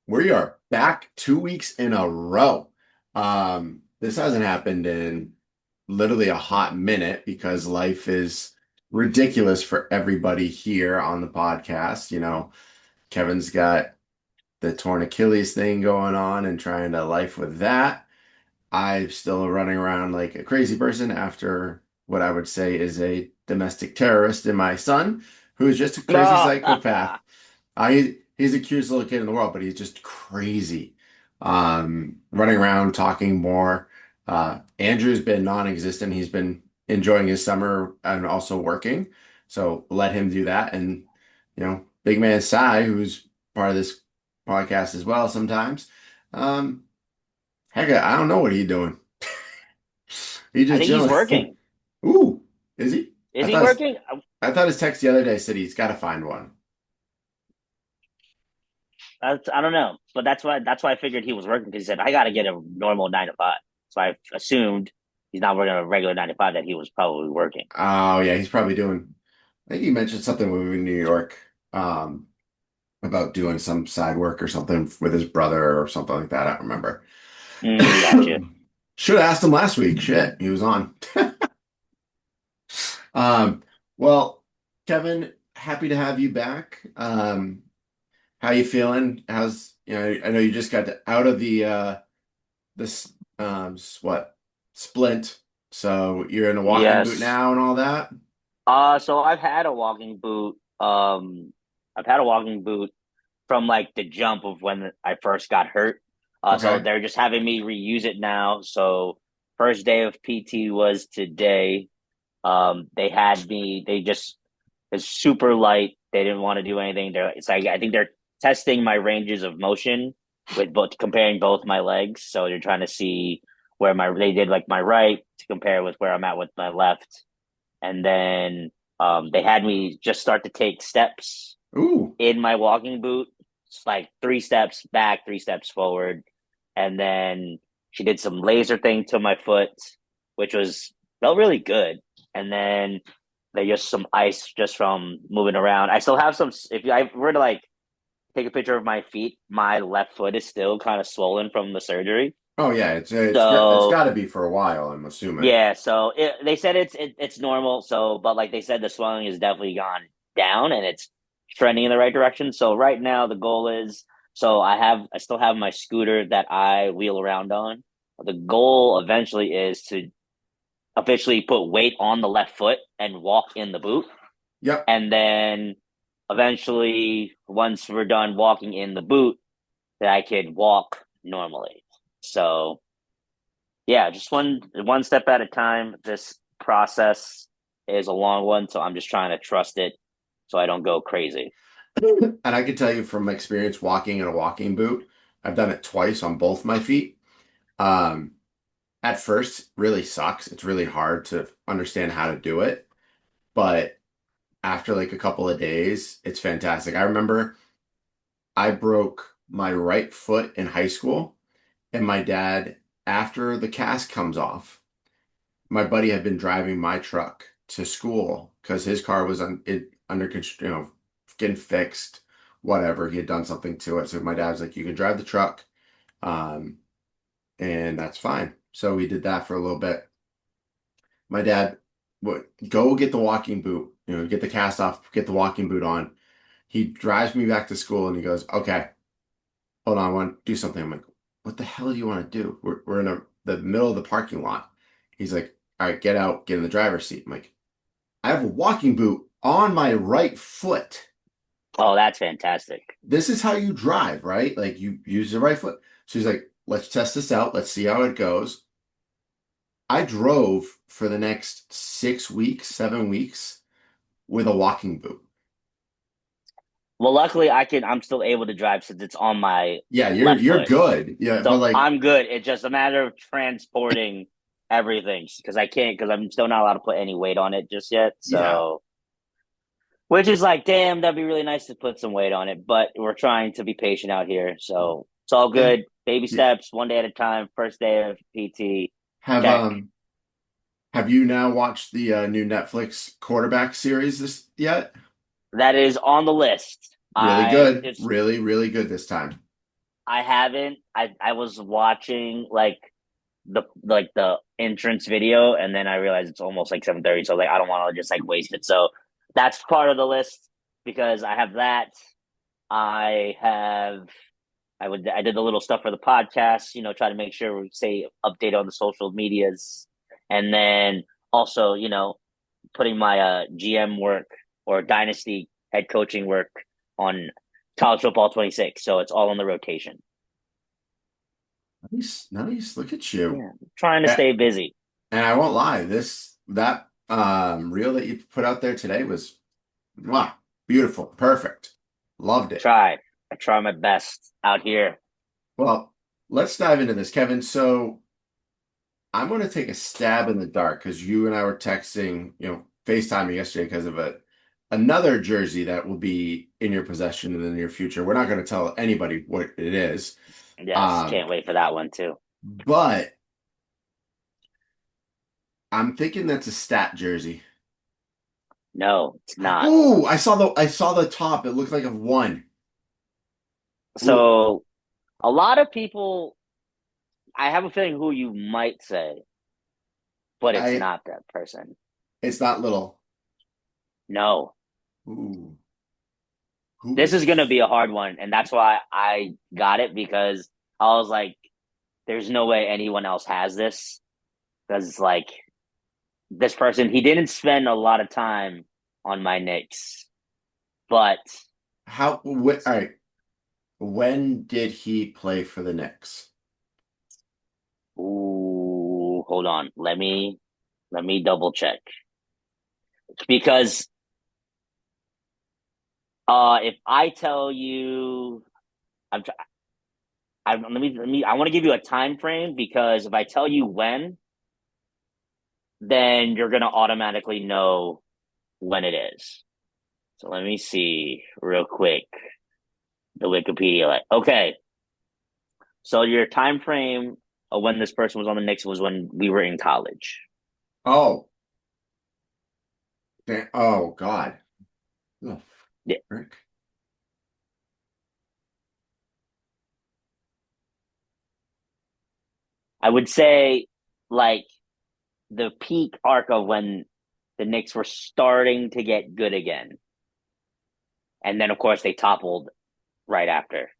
We are back 2 weeks in a row. This hasn't happened in literally a hot minute because life is ridiculous for everybody here on the podcast. Kevin's got the torn Achilles thing going on and trying to life with that. I'm still running around like a crazy person after what I would say is a domestic terrorist in my son, who is just a crazy No. psychopath. He's the cutest little kid in the world, but he's just crazy. Running around, talking more. Andrew's been non-existent. He's been enjoying his summer and also working. So let him do that. And, big man Sai, who's part of this podcast as well sometimes. Um, Heck, I don't know what he's doing. He I just think he's chilling. working. Ooh, is he? Is he working? I thought his text the other day said he's got to find one. I don't know, but that's why I figured he was working because he said I got to get a normal 9 to 5. So I assumed he's not working a regular 9 to 5 that he was probably working. Oh yeah, he's probably doing. I think he mentioned something when we were in New York, about doing some side work or something with his brother or something like that. I don't remember. Gotcha. Should have asked him last week. Shit, he was on. Um, well, Kevin, happy to have you back. How you feeling? I know you just got out of this what splint, so you're in a walking boot Yes. now and all that. So I've had a walking boot. I've had a walking boot from like the jump of when I first got hurt. So Okay. they're just having me reuse it now. So first day of PT was today. They had me. They just it's super light. They didn't want to do anything. It's like I think they're testing my ranges of motion with both comparing both my legs. So they're trying to see where my they did like my right to compare with where I'm at with my left, and then they had me just start to take steps Ooh. in my walking boot. It's like 3 steps back, 3 steps forward, and then she did some laser thing to my foot, which was felt really good. And then they just some ice just from moving around. I still have some. If I were to like take a picture of my feet, my left foot is still kind of swollen from the surgery. Oh yeah, it's So got to be for a while, I'm assuming. yeah, so they said it's normal. So, but like they said, the swelling has definitely gone down and it's trending in the right direction. So right now the goal is I still have my scooter that I wheel around on. The goal eventually is to officially put weight on the left foot and walk in the boot. Yep. And then eventually, once we're done walking in the boot, that I could walk normally. So yeah, just one step at a time. This process is a long one, so I'm just trying to trust it so I don't go crazy. And I can tell you from experience walking in a walking boot, I've done it twice on both my feet. Um, at first, really sucks. It's really hard to understand how to do it, but after like a couple of days, it's fantastic. I remember I broke my right foot in high school, and my dad, after the cast comes off, my buddy had been driving my truck to school because his car was under getting fixed, whatever. He had done something to it. So my dad was like, "You can drive the truck, um, and that's fine." So we did that for a little bit. My dad would go get the walking boot, get the cast off, get the walking boot on. He drives me back to school and he goes, "Okay, hold on, I want to do something." I'm like, "What the hell do you want to do? We're in the middle of the parking lot." He's like, "All right, get out, get in the driver's seat." I'm like, "I have a walking boot on my right foot. Oh, that's fantastic. This is how you drive, right? Like you use the right foot." So he's like, "Let's test this out. Let's see how it goes." I drove for the next 6 weeks, 7 weeks with a walking boot. Well, luckily I'm still able to drive since it's on my Yeah, you're left you're foot. good. Yeah, but So like, I'm good. It's just a matter of transporting everything because I can't because I'm still not allowed to put any weight on it just yet. yeah. So which is like, damn, that'd be really nice to put some weight on it, but we're trying to be patient out here. So it's all Eh, good. Baby yeah. steps, one day at a time. First day of PT, Have check. um have you now watched the new Netflix quarterback series this yet? That is on the list. Really I good. it's Really, really good this time. I haven't. I was watching the entrance video, and then I realized it's almost like 7:30. So like I don't want to just like waste it. So that's part of the list because I have that. I have I did the little stuff for the podcast, try to make sure we stay updated on the social medias. And then also, putting my GM work or dynasty head coaching work on college football 26. So it's all on the rotation. Nice, nice. Look at you. Yeah. Trying to Yeah, stay busy. and I won't lie, that reel that you put out there today was wow, beautiful, perfect. Loved it. I try my best out here. Well, let's dive into this, Kevin. So I'm going to take a stab in the dark because you and I were texting, FaceTiming yesterday because of another jersey that will be in your possession in the near future. We're not going to tell anybody what it is. Yes, Um, can't wait for that one too. but I'm thinking that's a stat jersey. No, it's not. Oh, I saw the top. It looked like a one. Ooh, So a lot of people, I have a feeling who you might say, but it's I not that person. it's not little. No, Ooh, who this is is going to be a hard one. And that's why I got it because I was like, there's no way anyone else has this. Because, like, this person, he didn't spend a lot of time on my Knicks, but all right. When did he play for the Knicks? ooh, hold on. Let me double check because if I tell you, I'm, I want to give you a time frame because if I tell you when, then you're gonna automatically know when it is. So let me see real quick the Wikipedia. Okay, so your time frame of when this person was on the Knicks was when we were in college. Oh, oh God. Oh, Yeah, frick. I would say like the peak arc of when the Knicks were starting to get good again, and then of course they toppled right after.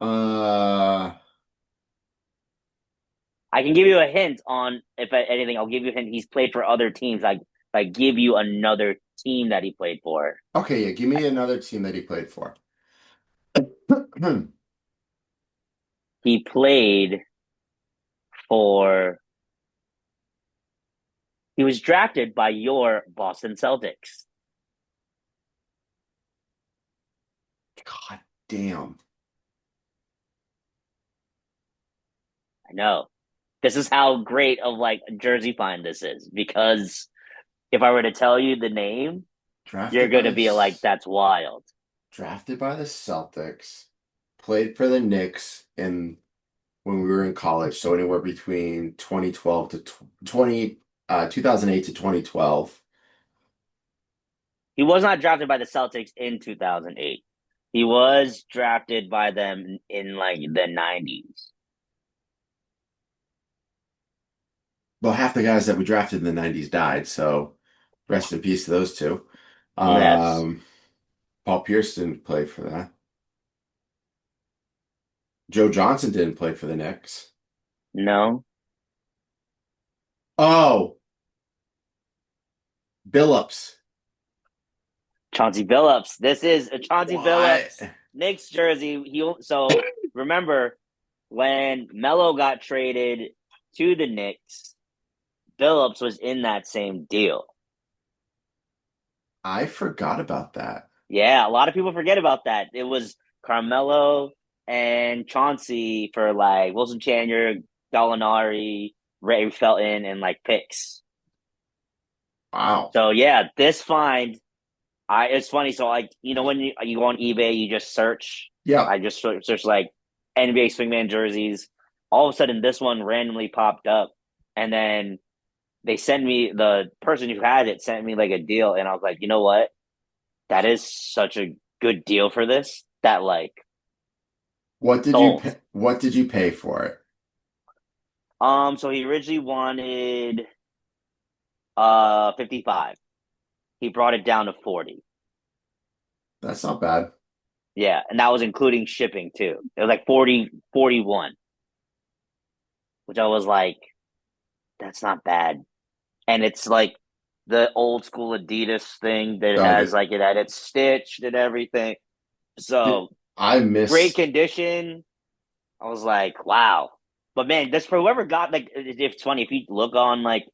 Uh, I can give you a hint on if anything. I'll give you a hint. He's played for other teams. Like if I give you another team that he played for, okay, yeah, give me another team that he played for. he played for. He was drafted by your Boston Celtics. God damn. I know. This is how great of like a jersey find this is because if I were to tell you the name, you're Drafted by gonna the be like, "That's wild." drafted by the Celtics, played for the Knicks in when we were in college, so anywhere between 2012 to 20 2008 to 2012. He was not drafted by the Celtics in 2008. He was drafted by them in like the 90s. Well, half the guys that we drafted in the 90s died, so rest in peace to those two. Yes. Um, Paul Pierce didn't play for that. Joe Johnson didn't play for the Knicks. No. Oh, Billups. Chauncey Billups. This is a Chauncey What? Billups Knicks jersey. So remember when Melo got traded to the Knicks, Billups was in that same deal. I forgot about that. Yeah, a lot of people forget about that. It was Carmelo and Chauncey for like Wilson Chandler, Gallinari, Ray Felton, and like picks. Wow. So yeah, this find it's funny. So like when you go on eBay, you just search. Yeah. I just search like NBA swingman jerseys. All of a sudden, this one randomly popped up, and then they sent me the person who had it sent me like a deal, and I was like, you know what? That is such a good deal for this that like What did you sold. pay, what did you pay for it? So he originally wanted 55. He brought it down to 40. That's not bad. Yeah, and that was including shipping too. It was like 40, 41, which I was like, that's not bad. And it's like the old school Adidas thing that Oh, has like it had it stitched and everything. So I great miss condition. I was like, wow. But man, this for whoever got like it's funny if you look on like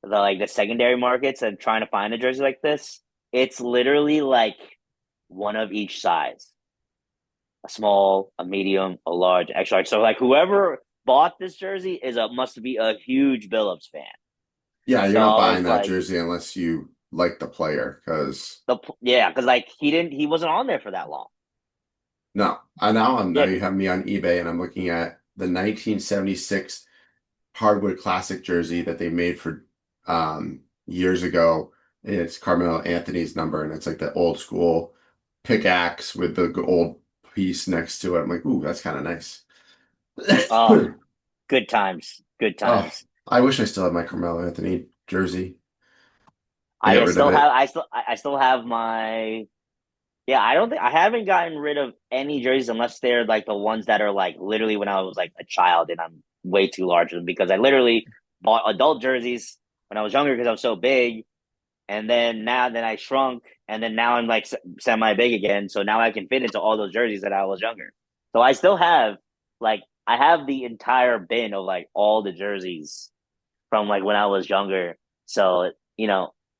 the secondary markets and trying to find a jersey like this, it's literally like one of each size. A small, a medium, a large, extra large. So like whoever bought this jersey is a must be a huge Billups fan. Yeah, you're So not I buying was that like, jersey unless you like the player, because yeah, because like he wasn't on there for that long. no, now Yeah. you have me on eBay and I'm looking at the 1976 hardwood classic jersey that they made for years ago. And it's Carmelo Anthony's number, and it's like the old school pickaxe with the old piece next to it. I'm like, ooh, that's kind of nice. Oh, good times. Good Oh, times. I wish I still had my Carmelo Anthony jersey. I got I rid of still have it. I still have my yeah, I don't think I haven't gotten rid of any jerseys unless they're like the ones that are like literally when I was like a child and I'm way too large for them because I literally bought adult jerseys when I was younger because I was so big. And then I shrunk, and then now I'm like semi big again. So now I can fit into all those jerseys that I was younger. So I still have like I have the entire bin of like all the jerseys from like when I was younger. So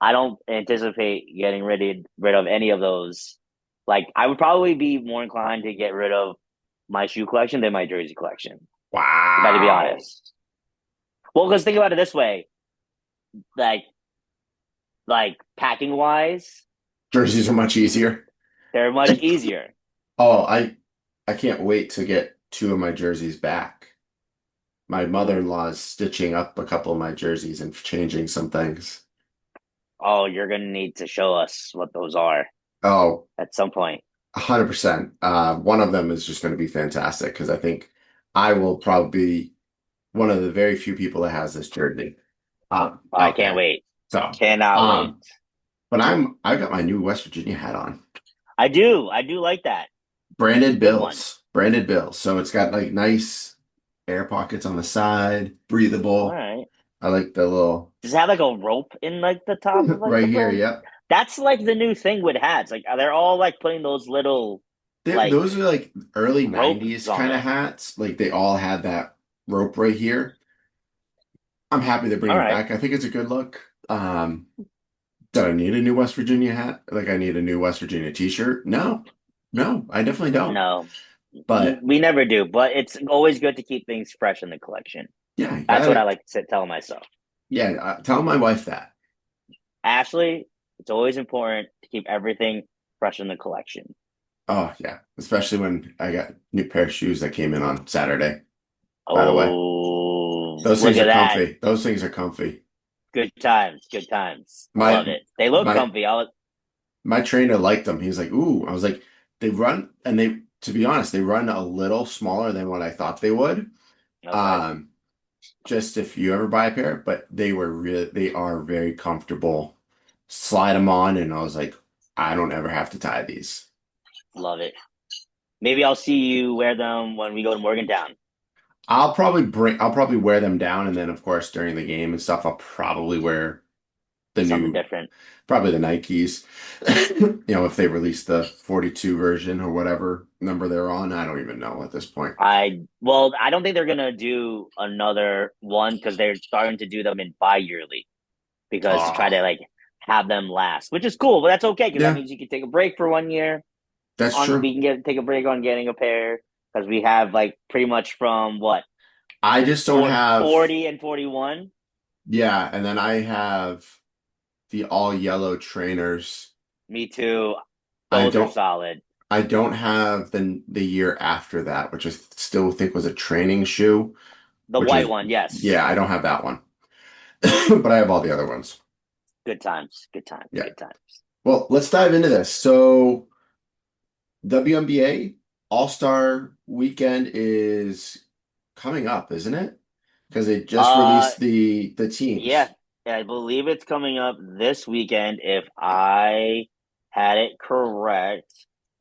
I don't anticipate getting rid of any of those. Like I would probably be more inclined to get rid of my shoe collection than my jersey collection. If I had to be Wow. honest. Well, because think about it this way, like packing wise, Jerseys are much easier. they're much easier. Oh, I can't wait to get two of my jerseys back. My mother-in-law is stitching up a couple of my jerseys and changing some things. Oh, you're gonna need to show us what those are Oh, at some point. 100%. One of them is just going to be fantastic because I think I will probably be one of the very few people that has this jersey I out can't there. wait. So, Cannot wait. um, but I've got my new West Virginia hat on. I do. I do like that. It's a Branded good one. Bills. Branded Bills. So it's got like nice air pockets on the side, All breathable. right. I like the little Does it have like a rope in like the top of like right the here. brim? Yep. That's like the new thing with hats. Like they're all like putting those little like Those are like early ropes 90s on kind of it. hats. Like they all had that rope right here. I'm happy they're All bringing it right. back. I think it's a good look. Did I need a new West Virginia hat? Like I need a new West Virginia t-shirt? No, no, I definitely don't. No, But we never do. But it's always good to keep things fresh in the collection. yeah, you That's what I gotta, like to tell myself. yeah, tell my wife that. Ashley, it's always important to keep everything fresh in the collection. Oh yeah, especially when I got new pair of shoes that came in on Saturday, by the way. Oh, Those look things at are that. comfy. Those things are comfy. Good times. Good times. I My love it. They look my comfy. I was my trainer liked them. He was like, "Ooh." I was like, "They run," and they, to be honest, they run a little smaller than what I thought they would. okay. Um, just if you ever buy a pair, but they are very comfortable. Slide them on, and I was like, I don't ever have to tie these. Love it. Maybe I'll see you wear them when we go to Morgantown. I'll probably wear them down, and then of course during the game and stuff, I'll probably wear the Something new, different. probably the Nikes. If they release the 42 version or whatever number they're on, I don't even know at this point. I don't think they're gonna do another one because they're starting to do them in bi-yearly because to try Oh, to like have them last, which is cool, but that's okay because that yeah, means you can take a break for 1 year. that's On true. we can take a break on getting a pair because we have like pretty much from what I just don't have, 40 and 41. yeah, and then I have the all yellow trainers. Me too. I Those are don't solid. I don't have the year after that, which I still think was a training shoe, The which white is, one, yes. yeah, I don't have that one. But I have all the other ones. Good times. Good times. Yeah. Good times. Well, let's dive into this. So WNBA All-Star Weekend is coming up, isn't it? Because they just Uh, released the yeah, teams. I believe it's coming up this weekend if I had it correct.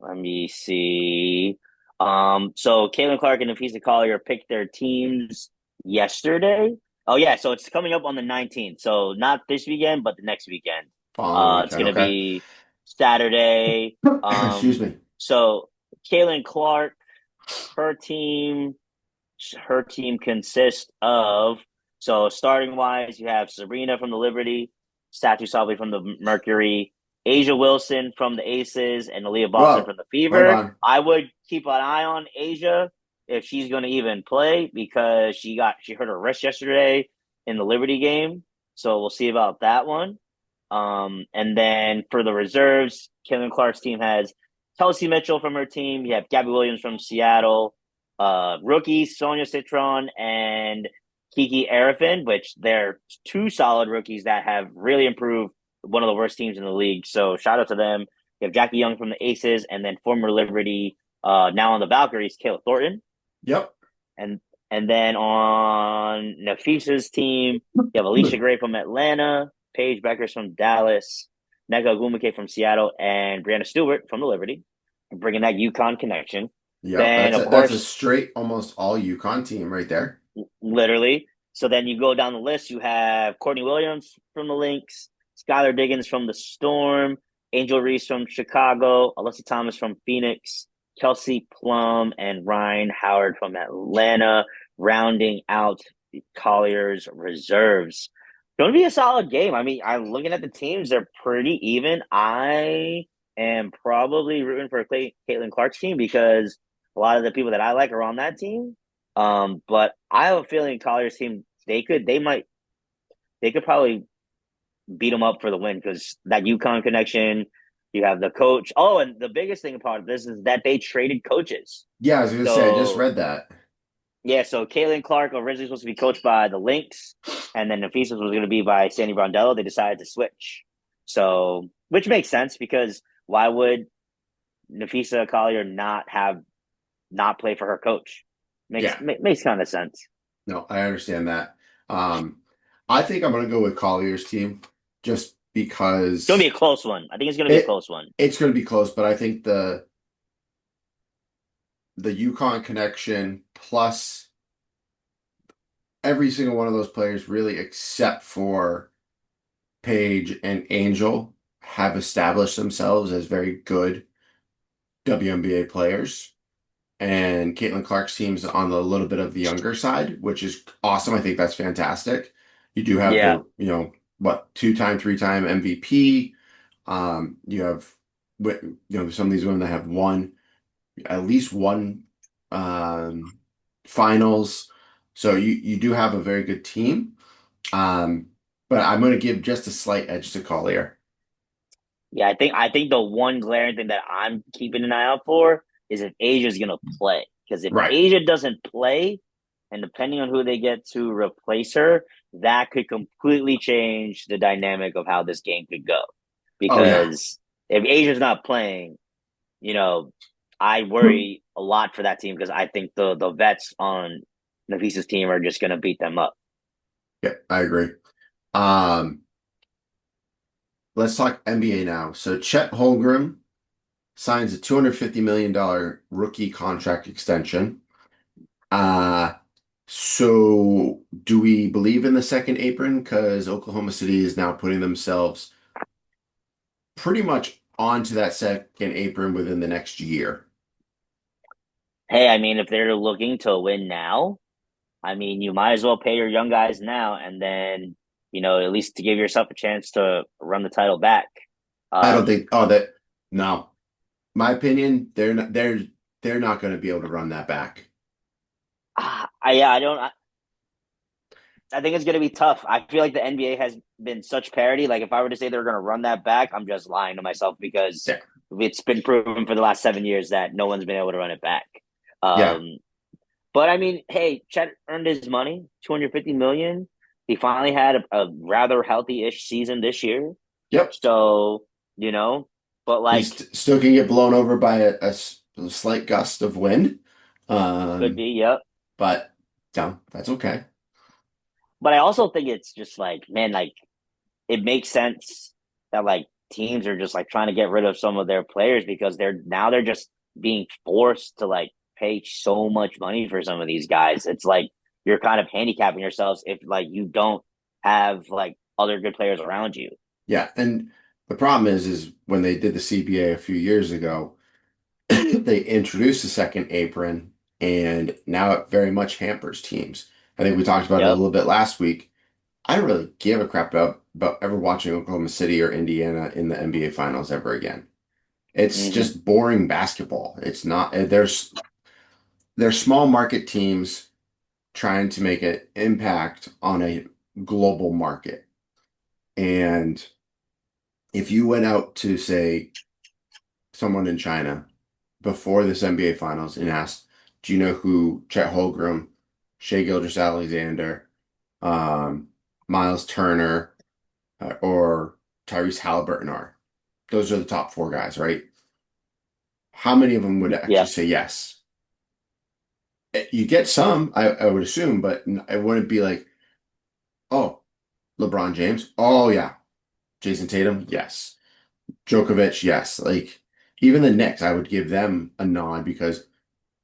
Let me see. So Caitlin Clark and Nafisa Collier picked their teams yesterday. Oh yeah, so it's coming up on the 19th. So not this weekend, but the next weekend. Following It's weekend, gonna okay? be Saturday. Excuse me. So Caitlin Clark, her team her team consists of so starting wise, you have Sabrina from the Liberty, Statue Solvay from the Mercury, Asia Wilson from the Aces, and Aaliyah Boston Whoa, from the hold Fever. on. I would keep an eye on Asia if she's going to even play because she hurt her wrist yesterday in the Liberty game, so we'll see about that one. And then for the reserves, Caitlin Clark's team has Kelsey Mitchell from her team. You have Gabby Williams from Seattle, rookies Sonia Citron and Kiki Arifin, which they're two solid rookies that have really improved one of the worst teams in the league. So shout out to them. You have Jackie Young from the Aces, and then former Liberty, now on the Valkyries, Kayla Thornton, Yep. and then on Nafisa's team, you have Alicia Gray from Atlanta, Paige Beckers from Dallas, Neka Gumake from Seattle, and Brianna Stewart from the Liberty, bringing that UConn connection. Yep. Then, of That's a course, straight almost all UConn team right there. literally. So then you go down the list. You have Courtney Williams from the Lynx, Skylar Diggins from the Storm, Angel Reese from Chicago, Alyssa Thomas from Phoenix, Kelsey Plum, and Ryan Howard from Atlanta, rounding out Collier's reserves. Going to be a solid game. I mean, I'm looking at the teams; they're pretty even. I am probably rooting for Caitlin Clark's team because a lot of the people that I like are on that team. But I have a feeling Collier's team they could probably beat them up for the win because that UConn connection. You have the coach. Oh, and the biggest thing about this is that they traded coaches. Yeah, I was gonna say I just So read that. yeah, so Caitlin Clark originally supposed to be coached by the Lynx, and then Nafisa was going to be by Sandy Brondello. They decided to switch. So which makes sense because why would Nafisa Collier not play for her coach? Yeah. Makes kind of sense. No, I understand that. Um, I think I'm gonna go with Collier's team just It's going to be because a close one. I think it's going to be a it close one. it's gonna be close, but I think the Yukon connection plus every single one of those players, really, except for Paige and Angel, have established themselves as very good WNBA players. And Caitlin Clark's team's on the little bit of the younger side, which is awesome. I think that's fantastic. You do have Yeah. the, what, two-time, three-time MVP. You have, some of these women that have won at least one um, finals. So you do have a very good team. Um, but I'm going to give just a slight edge to Collier. Yeah, I think the one glaring thing that I'm keeping an eye out for is if Asia's gonna play. Because if Right. Asia doesn't play, and depending on who they get to replace her, that could completely change the dynamic of how this game could go. Oh, yeah. Because if Asia's not playing, you know, I worry a lot for that team because I think the vets on Nafisa's team are just gonna beat them up. Yeah, I agree. Um, let's talk NBA now. So Chet Holmgren signs a $250 million rookie contract extension. Uh, so do we believe in the second apron? Because Oklahoma City is now putting themselves pretty much onto that second apron within the next year. Hey, I mean, if they're looking to win now, I mean, you might as well pay your young guys now, and then at least to give yourself a chance to run the title back. I don't Um, think, oh, that, no. My opinion, they're not going to be able to run that back. yeah, I don't. I think it's going to be tough. I feel like the NBA has been such parity. Like if I were to say they're going to run that back, I'm just lying to myself because Yeah. it's been proven for the last 7 years that no one's been able to run it back. Yeah. Um, but I mean, hey, Chet earned his money, 250 million. He finally had a rather healthy-ish season this year. Yep. So, you know, But He like, still can get blown over by a slight gust of wind. could Um, be, yep. but no, that's okay. But I also think it's just like, man, like it makes sense that like teams are just like trying to get rid of some of their players because they're just being forced to like pay so much money for some of these guys. It's like you're kind of handicapping yourselves if like you don't have like other good players around you. Yeah, and the problem is when they did the CBA a few years ago, they introduced the second apron, and now it very much hampers teams. I think we talked about it a Yep. little bit last week. I don't really give a crap about ever watching Oklahoma City or Indiana in the NBA Finals ever again. It's Mm-hmm. just boring basketball. It's not, there's small market teams trying to make an impact on a global market. And if you went out to say someone in China before this NBA Finals and asked, "Do you know who Chet Holmgren, Shea Gilgeous-Alexander, um, Miles Turner, or Tyrese Halliburton are?" Those are the top four guys, right? How many of them would actually Yeah. say yes? You get some, I would assume, but it wouldn't be like, "Oh, LeBron James. Oh yeah, Jason Tatum. Yes, Djokovic. Yes." Like even the Knicks, I would give them a nod because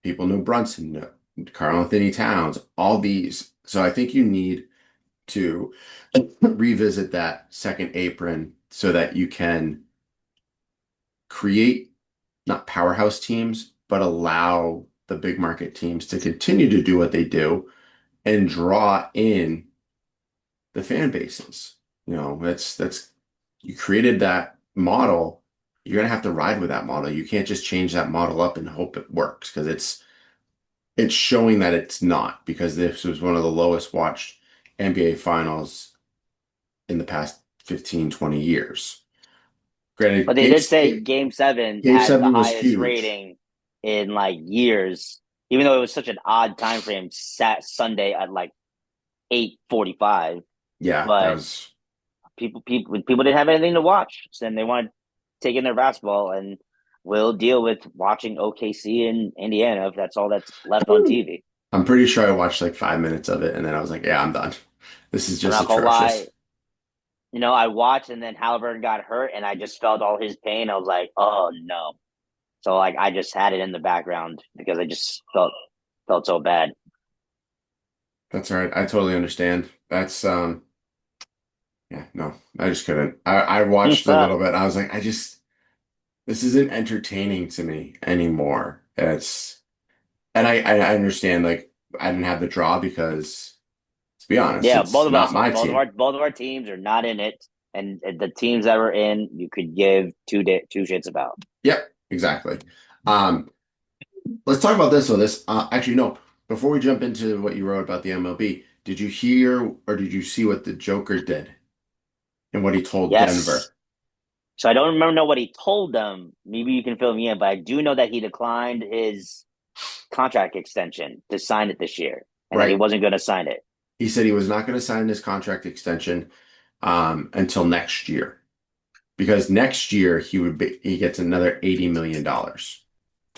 people know Brunson, know Karl Anthony Towns, all these. So I think you need to revisit that second apron so that you can create not powerhouse teams, but allow the big market teams to continue to do what they do and draw in the fan bases. That's you created that model. You're gonna have to ride with that model. You can't just change that model up and hope it works because it's showing that it's not because this was one of the lowest watched NBA finals in the past 15, 20 years. Granted, But they did say Game Seven Game had the 7 was highest huge. rating in like years, even though it was such an odd time frame. Sat Sunday at like 8:45, Yeah, that but was people didn't have anything to watch, so then they wanted to take in their basketball, and we'll deal with watching OKC and Indiana if that's all that's left on TV. I'm pretty sure I watched like 5 minutes of it and then I was like, yeah, I'm done. This is I'm just not gonna lie, atrocious. I watched and then Halliburton got hurt, and I just felt all his pain. I was like, oh no. So like I just had it in the background because I just felt so bad. That's all right. I totally understand. That's yeah, no, I just couldn't. I watched a little bit. I was like, this isn't entertaining to me anymore. And I understand like I didn't have the draw because to be honest, Yeah, it's both of not us, my team. both of our teams are not in it, and the teams that were in, you could give two shits about. Yep, exactly. Um, let's talk about this. So this actually no, before we jump into what you wrote about the MLB, did you hear or did you see what the Joker did and what he told Yes. Denver? So I don't remember know what he told them. Maybe you can fill me in, but I do know that he declined his contract extension to sign it this year, and that he Right. wasn't going to sign it. He said he was not going to sign his contract extension until next year because next year he gets another $80 million.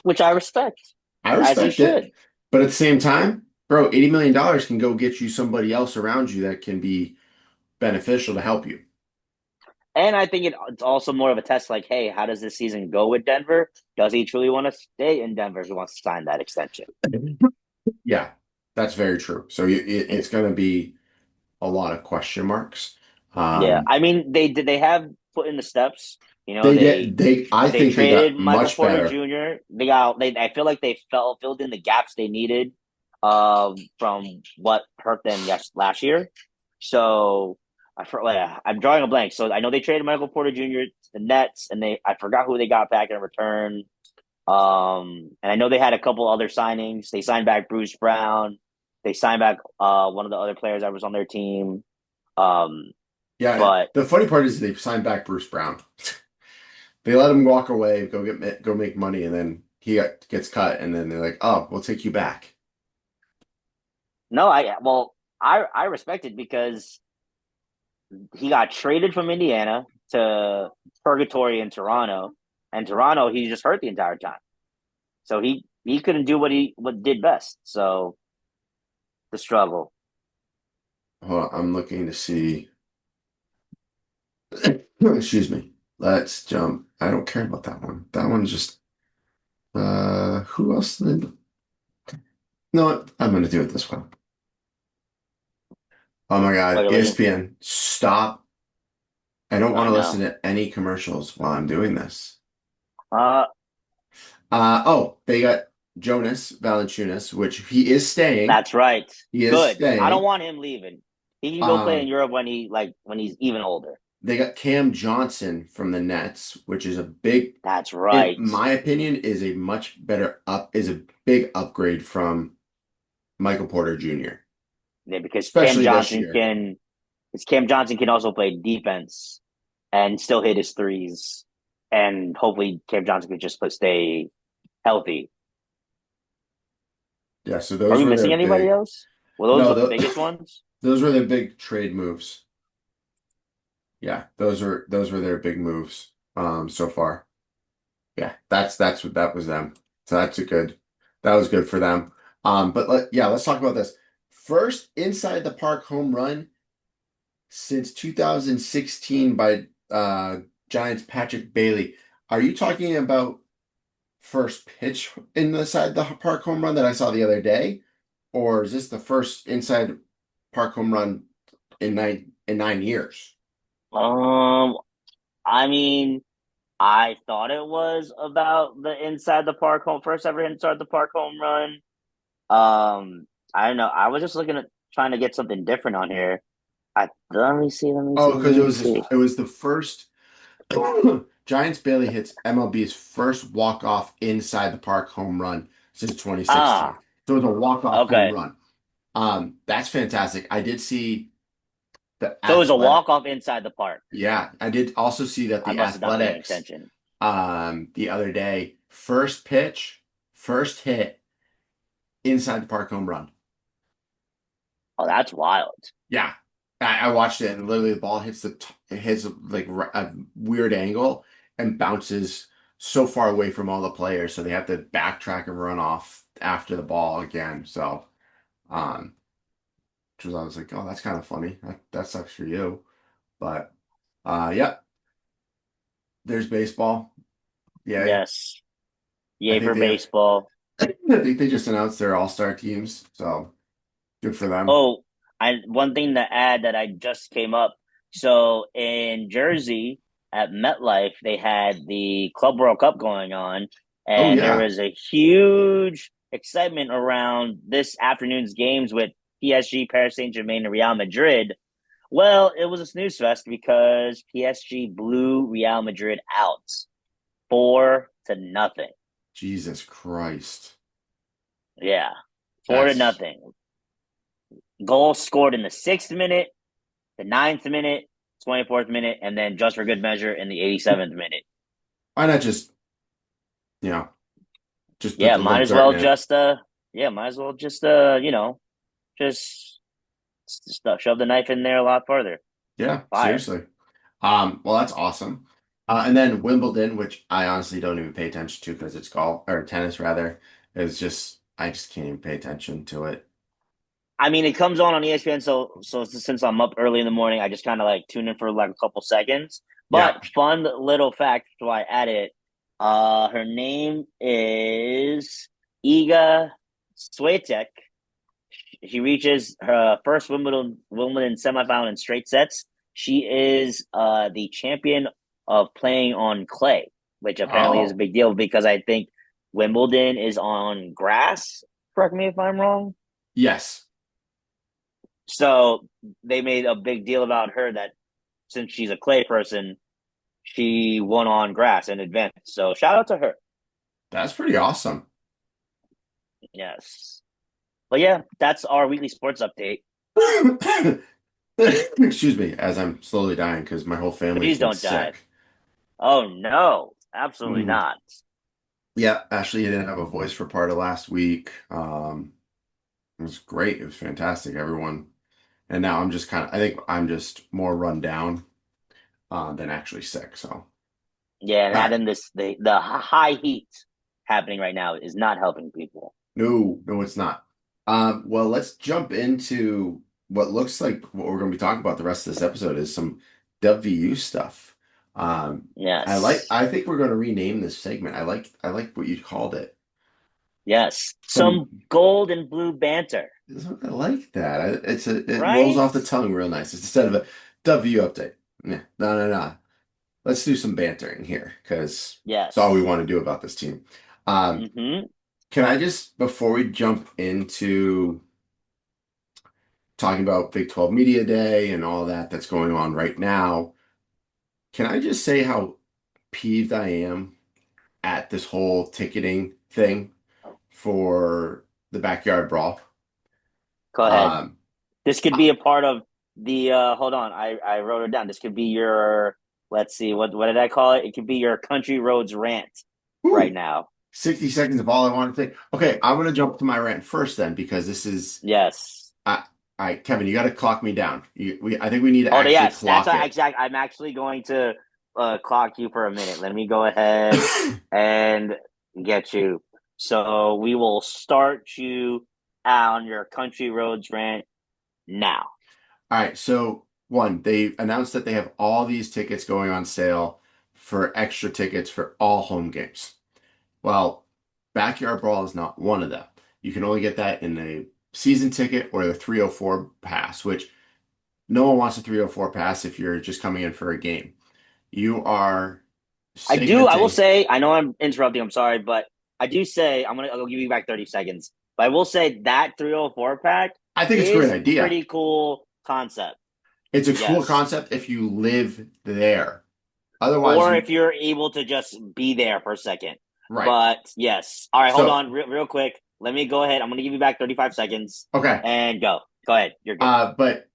Which I respect, I as he respect it, should. but at the same time, bro, $80 million can go get you somebody else around you that can be beneficial to help you. And I think it's also more of a test like, hey, how does this season go with Denver? Does he truly want to stay in Denver if he wants to sign that extension? Yeah, that's very true. So it's going to be a lot of question marks. Yeah. Um, I mean, they have put in the steps. they did I They think they traded got Michael much Porter better. Jr. They I feel like they filled in the gaps they needed from what hurt them last year. So I'm drawing a blank. So I know they traded Michael Porter Jr. to the Nets, and I forgot who they got back in return. And I know they had a couple other signings. They signed back Bruce Brown. They signed back one of the other players that was on their team. Um, Yeah, but the funny part is they signed back Bruce Brown. They let him walk away, go make money, and then gets cut, and then they're like, "Oh, we'll take you back." no, I respect it because he got traded from Indiana to Purgatory in Toronto. And Toronto, he just hurt the entire time. So he couldn't do what did best. So the struggle. Hold on, I'm looking to see. Excuse me. Let's jump. I don't care about that one. That one's just who else did? No, what? I'm gonna do it this one. Oh my Oh, God, you're looking. ESPN, stop. I don't want I to listen know. to any commercials while I'm doing this. Uh, Oh, they got Jonas Valanciunas, which he is staying. that's right. He is Good. I don't staying. want him leaving. He can go play in Um, Europe when he's even older. they got Cam Johnson from the Nets, which is a big, That's in right. my opinion, is a much better is a big upgrade from Michael Porter Jr., Yeah, especially this year. because Cam Johnson can also play defense and still hit his threes, and hopefully Cam Johnson could just stay healthy. Yeah, so Are those we were missing their anybody big. else? Were those No, the biggest ones? those were their big trade moves. Yeah, those were their big moves so far. Yeah, that's what that was them. So that was good for them. But yeah, let's talk about this. First inside the park home run since 2016 by Giants Patrick Bailey. Are you talking about first pitch in the side the park home run that I saw the other day? Or is this the first inside park home run in 9 years? Um, I mean, I thought it was about the inside the park home first ever inside the park home run. I don't know. I was just looking at trying to get something different on here. Let me see. Let me see. Oh, because Let me see. it was the first Giants Bailey hits MLB's first walk-off inside the park home run since 2016. Ah, So it was a walk-off home okay. run. That's fantastic. I did see the So it was a athletic. walk off inside the park. Yeah, I did also see that I the must have not paying athletics attention. the other day, first pitch, first hit, inside the park home run. Oh, that's wild. Yeah. I watched it and literally the ball hits it hits like a weird angle and bounces so far away from all the players, so they have to backtrack and run off after the ball again. So, um, which was I was like, oh, that's kind of funny. That sucks for you, but yeah, there's baseball. Yay! Yes. I Yay think for they have. baseball. I think they just announced their all-star teams, so good for them. Oh, I one thing to add that I just came up. So in Jersey at MetLife, they had the Club World Cup going on, Oh and there yeah, was a huge excitement around this afternoon's games with PSG, Paris Saint-Germain, and Real Madrid. Well, it was a snooze fest because PSG blew Real Madrid out 4-0. Jesus Christ, Yeah, four to that's nothing. Goal scored in the 6th minute, the 9th minute, 24th minute, and then just for good measure in the 87th minute. why not just you know just put Yeah, the might little as dirt well in it. just might as well just just shove the knife in there a lot further. Yeah, Fire. seriously. Well, that's awesome. And then Wimbledon, which I honestly don't even pay attention to because it's golf or tennis rather, is just I just can't even pay attention to it. I mean, it comes on ESPN, so since I'm up early in the morning, I just kind of like tune in for like a couple seconds. Yeah. But fun little fact, so I add it. Her name is Iga Swiatek. She reaches her first Wimbledon semifinal in straight sets. She is the champion of playing on clay, which apparently is a Oh, big deal because I think Wimbledon is on grass. Correct me if I'm wrong. yes. So they made a big deal about her that since she's a clay person, she won on grass in advance. So shout out to her. That's pretty awesome. Yes. But yeah, that's our weekly sports update. Excuse me, as I'm slowly dying because my whole family's Please been don't die. sick. Oh no, absolutely Mm. not. Yeah, Ashley didn't have a voice for part of last week. It was great. It was fantastic. Everyone, and now I'm just kind of, I think I'm just more run down than actually sick. So. Yeah, and All right. add in the high heat happening right now is not helping people. No, no, it's not. Well, let's jump into what looks like what we're going to be talking about the rest of this episode is some WVU stuff. Um, Yes. I think we're going to rename this segment. I like what you called it. Yes. Some, Some gold and blue banter, I like that. It rolls right? off the tongue real nice. It's instead of a WVU update. Yeah, no, no, no. Let's do some bantering here because it's all we Yes. want to do about this team. Um, Mm-hmm. can I just, before we jump into talking about Big 12 Media Day and all that that's going on right now, can I just say how peeved I am at this whole ticketing thing for the backyard brawl? Go ahead. Um, This could I- be a part of the hold on, I wrote it down. This could be your let's see, what did I call it? It could be your country roads rant right whew, now. 60 seconds of all I want to say. Okay, I'm going to jump to my rant first then because this is, Yes. all right, Kevin, you got to clock me down. I think we need to Oh actually yes, that's clock what it. exact I'm actually going to clock you for a minute. Let me go ahead and get you. So we will start you on your country roads rant now. All right, so one, they announced that they have all these tickets going on sale for extra tickets for all home games. Well, Backyard Brawl is not one of them. You can only get that in a season ticket or the 304 pass, which no one wants a 304 pass if you're just coming in for a game. You are I will segmenting. say, I know I'm interrupting, I'm sorry, but I do say I'll give you back 30 seconds. But I will say that 304 pack I think it's a great is idea. pretty cool concept. It's a cool Yes. concept if you live there. Otherwise, Or you if you're able to just be there for a second. right. But yes. All right, hold So, on real quick. Let me go ahead. I'm going to give you back 35 seconds okay. and go. Go ahead. You're good. But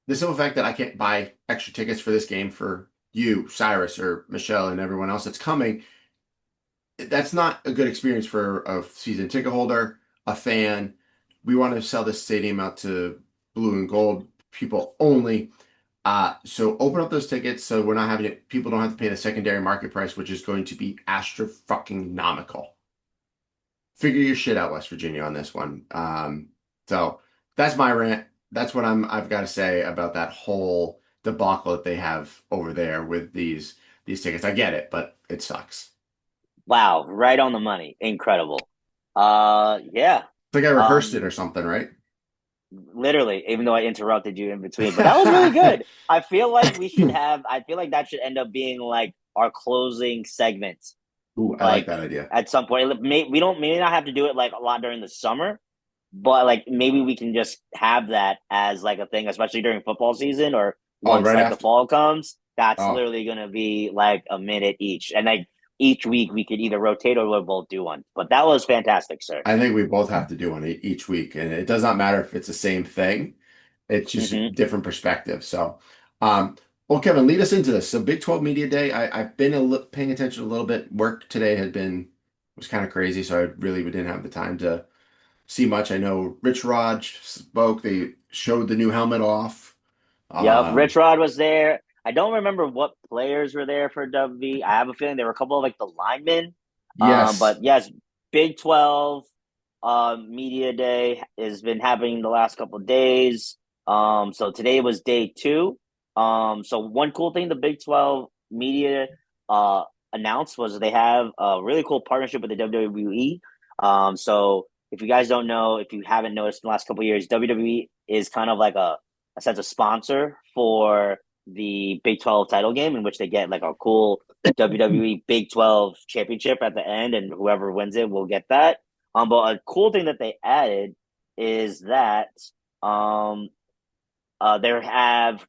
the simple fact that I can't buy extra tickets for this game for you, Cyrus, or Michelle, and everyone else that's coming, that's not a good experience for a season ticket holder, a fan. We want to sell this stadium out to blue and gold people only. So open up those tickets so we're not having it, people don't have to pay the secondary market price, which is going to be astro fucking nomical. Figure your shit out, West Virginia, on this one. So that's my rant. That's what I've got to say about that whole debacle that they have over there with these tickets. I get it, but it sucks. Wow, right on the money. Incredible. Yeah. It's like I rehearsed it Um or something, right? Literally, even though I interrupted you in between, but that was really good. I feel like we should have. I feel like that should end up being like our closing segment. Ooh, I like Like that idea. at some point, we don't maybe not have to do it like a lot during the summer, but like maybe we can just have that as like a thing, especially during football season or Oh, once right like the after. fall comes. That's Oh, literally gonna be like a minute each, and like each week we could either rotate or we'll both do one. But that was fantastic, sir. I think we both have to do one each week, and it does not matter if it's the same thing. It's just a Mm-hmm. different perspective. So, um, well, Kevin, lead us into this. So, Big 12 Media Day. I've been paying attention a little bit. Work today was kind of crazy, so I really didn't have the time to see much. I know Rich Rod spoke. They showed the new helmet off. Yep, Um, Rich Rod was there. I don't remember what players were there for WV. I have a feeling there were a couple of like the linemen. yes, But yes, Big 12 media day has been happening the last couple of days. So today was day two. So one cool thing the Big 12 media uh announced was they have a really cool partnership with the WWE. So if you guys don't know, if you haven't noticed in the last couple of years, WWE is kind of like a sense of sponsor for the Big 12 title game in which they get like a cool WWE Big 12 championship at the end, and whoever wins it will get that. But a cool thing that they added is that um, they have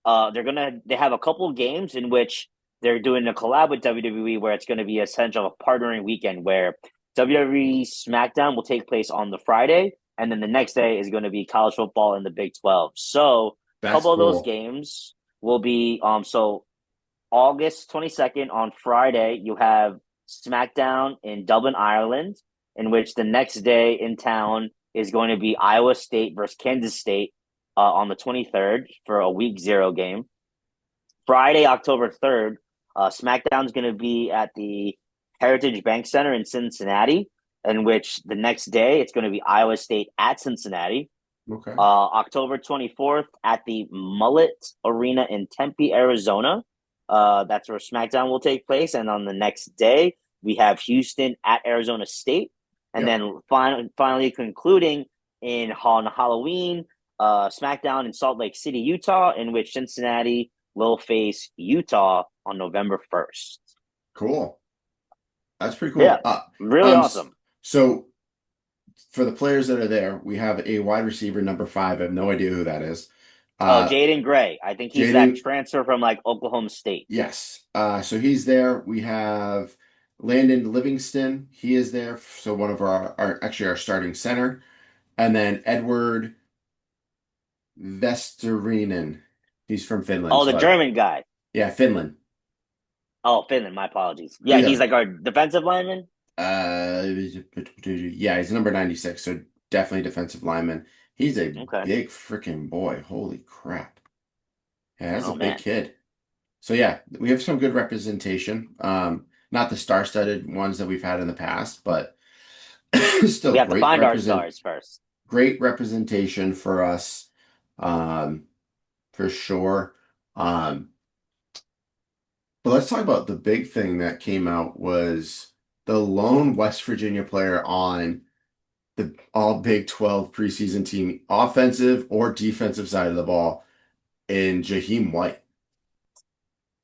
they have a couple of games in which they're doing a collab with WWE where it's going to be essential a partnering weekend where WWE SmackDown will take place on the Friday, and then the next day is going to be college football in the Big 12. So a that's couple of those cool. games will be so August 22nd on Friday, you have SmackDown in Dublin, Ireland, in which the next day in town is going to be Iowa State versus Kansas State on the 23rd for a week zero game. Friday, October 3rd, SmackDown's going to be at the Heritage Bank Center in Cincinnati, in which the next day it's going to be Iowa State at Cincinnati. Okay. October 24th at the Mullet Arena in Tempe, Arizona. That's where SmackDown will take place. And on the next day, we have Houston at Arizona State. And Yep. then finally concluding on Halloween, SmackDown in Salt Lake City, Utah, in which Cincinnati will face Utah on November 1st. Cool. That's pretty Yeah, cool. really awesome. So for the players that are there, we have a wide receiver number 5. I have no idea who that is. Oh, Uh, Jaden Gray. I think he's that Jaden, transfer from like Oklahoma State. yes. So he's there. We have Landon Livingston. He is there. So one of our actually our starting center. And then Edward Vesterinen. He's from Finland. Oh, the German guy. Yeah, Finland. Oh, Finland. My apologies. Yeah, he's Yeah. like our defensive lineman. Uh, yeah, he's number 96, so definitely defensive lineman. He's a Okay. big freaking boy. Holy crap. Yeah, that's a Oh big man, kid. So yeah, we have some good representation. Not the star-studded ones that we've had in the past, but we still have to find our stars first. great representation for us. Um, for sure. Um, but let's talk about the big thing that came out was the lone West Virginia player on the all Big 12 preseason team, offensive or defensive side of the ball, in Jaheim White.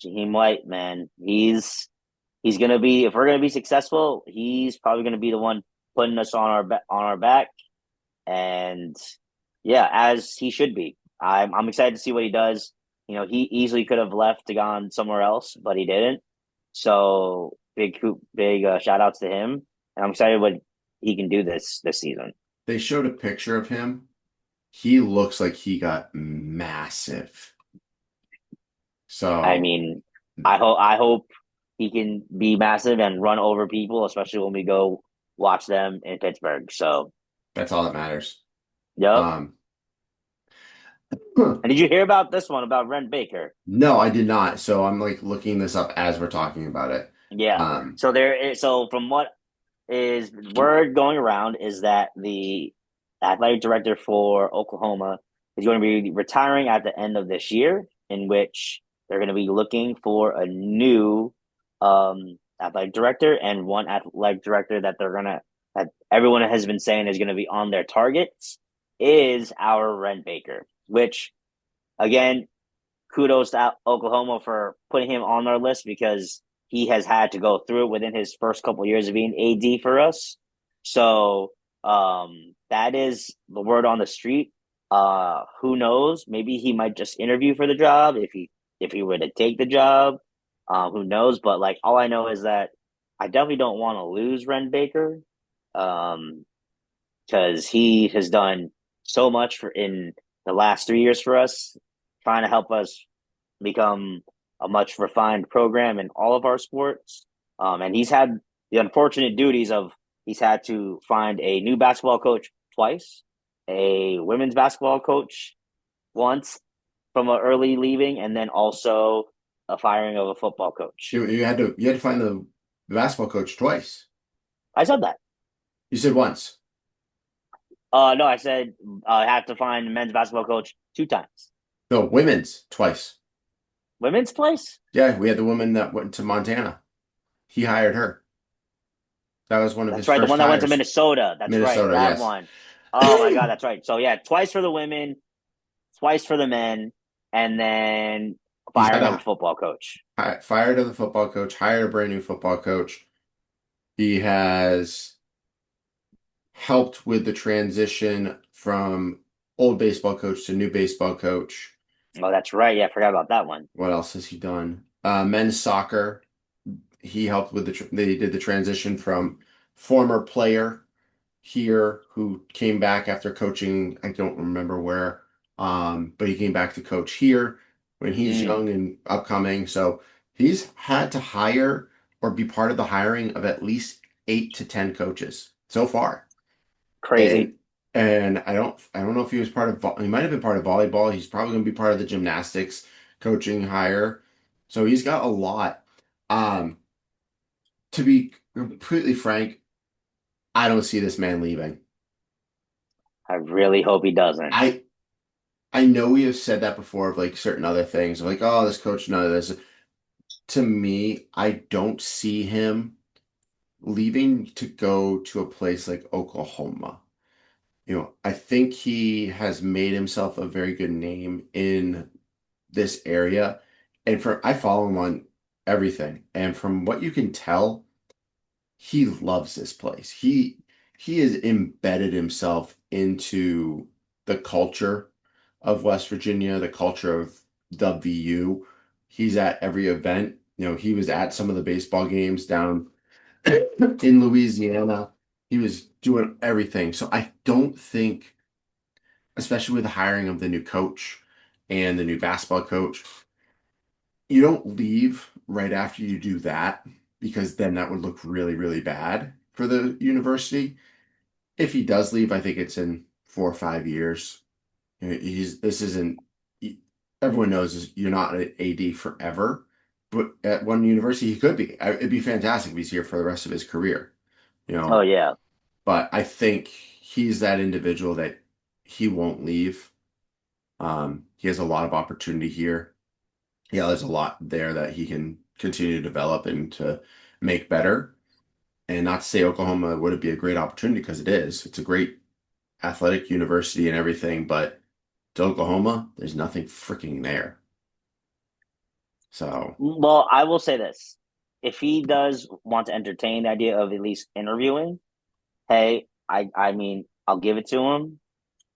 Jaheim White, man, he's gonna be if we're gonna be successful, he's probably gonna be the one putting us on our back, and yeah, as he should be. I'm excited to see what he does. You know, he easily could have left to gone somewhere else, but he didn't. So big shout outs to him, and I'm excited what he can do this season. They showed a picture of him. He looks like he got massive. I So mean, I hope he can be massive and run over people, especially when we go watch them in Pittsburgh. So, that's all that matters. yep. Um, huh. And did you hear about this one about Ren Baker? No, I did not. So I'm like looking this up as we're talking about it. Yeah. Um, So from what is word going around is that the athletic director for Oklahoma is going to be retiring at the end of this year, in which they're going to be looking for a new athletic director and one athletic director that everyone has been saying is going to be on their targets is our Rent Baker, which again, kudos to Oklahoma for putting him on our list because he has had to go through it within his first couple of years of being AD for us. So that is the word on the street. Who knows? Maybe he might just interview for the job if he were to take the job. Who knows? But like all I know is that I definitely don't want to lose Ren Baker. Um, because he has done so much for in the last 3 years for us, trying to help us become a much refined program in all of our sports. And he's had the unfortunate duties of he's had to find a new basketball coach twice, a women's basketball coach once from an early leaving, and then also a firing of a football coach. you had to find the basketball coach twice. I said that. You said once. No, I said I have to find a men's basketball coach 2 times. No, women's twice. Women's twice? Yeah, we had the woman that went to Montana. He hired her. That was one of his That's right. The first one that went to hires. Minnesota. That's right. Minnesota, That yes. one. Oh my God. That's right. So yeah, twice for the women, twice for the men, and then He's firing of a had football coach. fired the football coach, hired a brand new football coach. He has helped with the transition from old baseball coach to new baseball coach. Oh, that's right. Yeah, I forgot about that one. What else has he done? Men's soccer. He helped with they did the transition from former player here who came back after coaching. I don't remember where, but he came back to coach here when he's Mm, young and upcoming. So he's had to hire or be part of the hiring of at least 8 to 10 coaches so far. crazy. And I don't know if he was part of he might have been part of volleyball. He's probably going to be part of the gymnastics coaching hire. So he's got a lot. Um, to be completely frank, I don't see this man leaving. I really hope he doesn't. I I know we have said that before of like certain other things, like, oh, this coach, none of this. To me, I don't see him leaving to go to a place like Oklahoma. I think he has made himself a very good name in this area. And I follow him on everything. And from what you can tell, he loves this place. He has embedded himself into the culture of West Virginia, the culture of WVU. He's at every event. He was at some of the baseball games down in Louisiana. He was doing everything. So I don't think, especially with the hiring of the new coach and the new basketball coach, you don't leave right after you do that because then that would look really, really bad for the university. If he does leave, I think it's in 4 or 5 years. This isn't, everyone knows you're not an AD forever, but at one university he could be. It'd be fantastic if he's here for the rest of his career, you Oh know. yeah. But I think he's that individual that he won't leave. He has a lot of opportunity here. Yeah, there's a lot there that he can continue to develop and to make better. And not to say Oklahoma wouldn't be a great opportunity because it is. It's a great athletic university and everything, but to Oklahoma, there's nothing freaking there. So, Well, I will say this. If he does want to entertain the idea of at least interviewing, hey, I mean, I'll give it to him.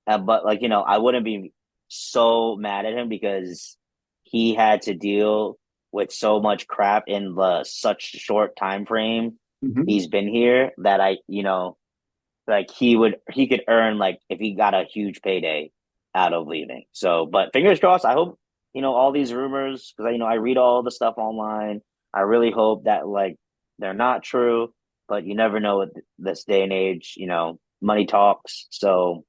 But like, I wouldn't be so mad at him because he had to deal with so much crap in the such short time frame mhm. he's been here that like he could earn like if he got a huge payday out of leaving. So, but fingers crossed. I hope all these rumors because I read all the stuff online. I really hope that like they're not true, but you never know with this day and age. Money talks. So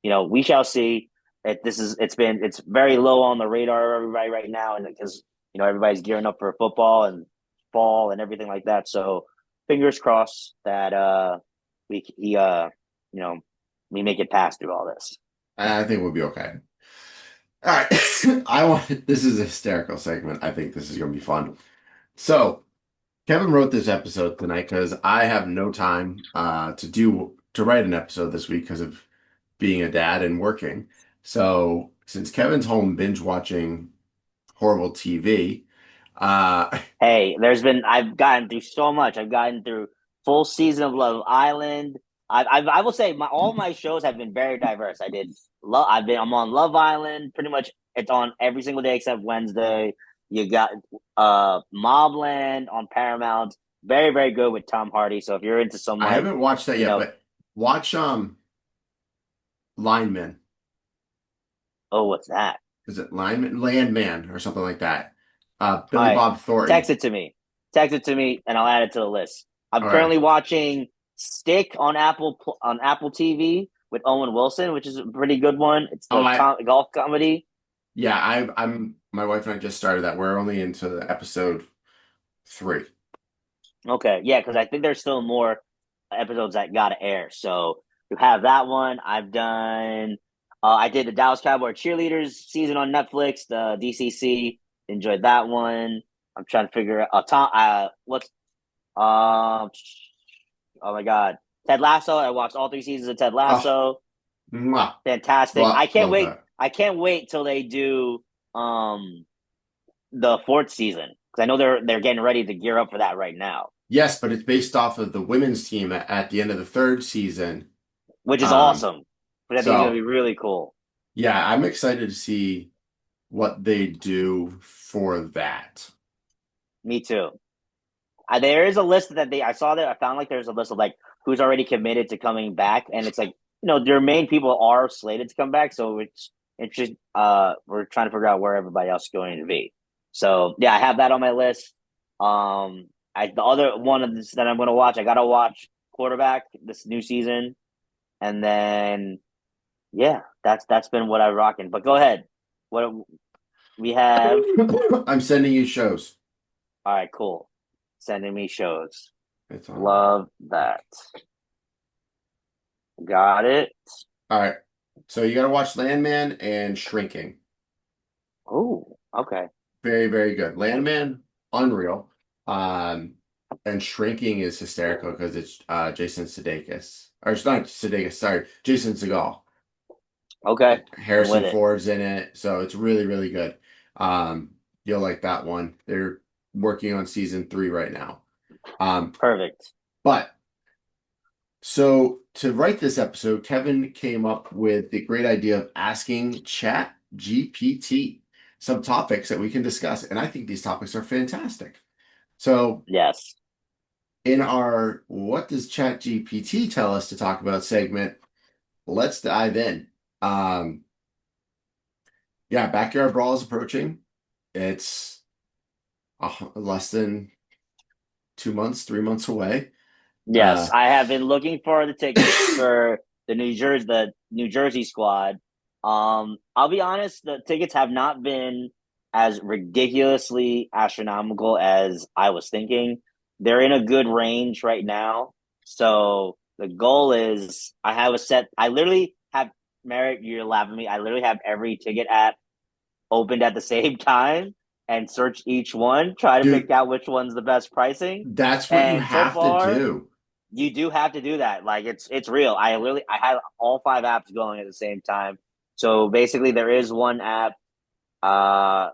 we shall see. It's very low on the radar of everybody right now, and because everybody's gearing up for football and fall and everything like that. So fingers crossed that we he you know we make it past through all this. I think we'll be okay. All right. This is a hysterical segment. I think this is going to be fun. So, Kevin wrote this episode tonight because I have no time to write an episode this week because of being a dad and working. So since Kevin's home binge watching horrible TV, uh, Hey, I've gotten through so much. I've gotten through full season of Love Island. I will say all my shows have been very diverse. I'm on Love Island pretty much. It's on every single day except Wednesday. You got Mobland on Paramount. Very very good with Tom Hardy. So if you're into some I like haven't watched that you yet, know but watch Lineman. oh what's that? Is it Lineman? Landman or something like that. All Billy right, Bob text Thornton. it to me. Text it to me, and I'll add it to the list. I'm All right. currently watching Stick on Apple TV with Owen Wilson, which is a pretty good one. It's Oh, the golf comedy. yeah, my wife and I just started that. We're only into the episode 3. Okay, yeah, because I think there's still more episodes that gotta air. So you have that one. I've done. I did the Dallas Cowboy cheerleaders season on Netflix. The DCC enjoyed that one. I'm trying to figure out Tom. What's Um, oh my God, Ted Lasso. I watched all three seasons of Ted Oh, Lasso. mwah. Fantastic. I can't Love wait. that. I can't wait till they do the fourth season because I know they're getting ready to gear up for that right now, Yes, but it's based off of the women's team at the end of the third season. which is Um, awesome. But I think it's gonna be so really cool. yeah, I'm excited to see what they do for that. Me too. There is a list that I saw that I found like there's a list of like who's already committed to coming back, and it's like their main people are slated to come back, so it's just we're trying to figure out where everybody else is going to be. So yeah, I have that on my list. The other one of this that I'm going to watch, I gotta watch quarterback this new season, and then yeah, that's been what I rocking. But go ahead, what we have. I'm sending you shows. All right, cool. sending me shows. It's on there. Love that. Got it. All right. So you got to watch Landman and Shrinking. Oh, okay. Very, very good. Landman, unreal. Um, and Shrinking is hysterical because it's Jason Sudeikis. Or it's not Sudeikis, sorry, Jason Segel. Okay. I'm Harrison with it. Ford's in it, so it's really, really good. You'll like that one. They're working on season 3 right now. Um, Perfect. but so to write this episode, Kevin came up with the great idea of asking Chat GPT some topics that we can discuss, and I think these topics are fantastic. So Yes. in our "What does Chat GPT tell us to talk about" segment, let's dive in. Um, yeah, Backyard Brawl is approaching. It's less than 2 months, 3 months away. Yes, Uh, I have been looking for the tickets for the New Jersey squad. I'll be honest, the tickets have not been as ridiculously astronomical as I was thinking. They're in a good range right now. So the goal is I have a set I literally have Merritt, you're laughing at me. I literally have every ticket app opened at the same time and search each one, try to pick dude, out which one's the best pricing. that's what you And so have to far, do. you do have to do that. Like it's real. I have all five apps going at the same time. So basically, there is one app. I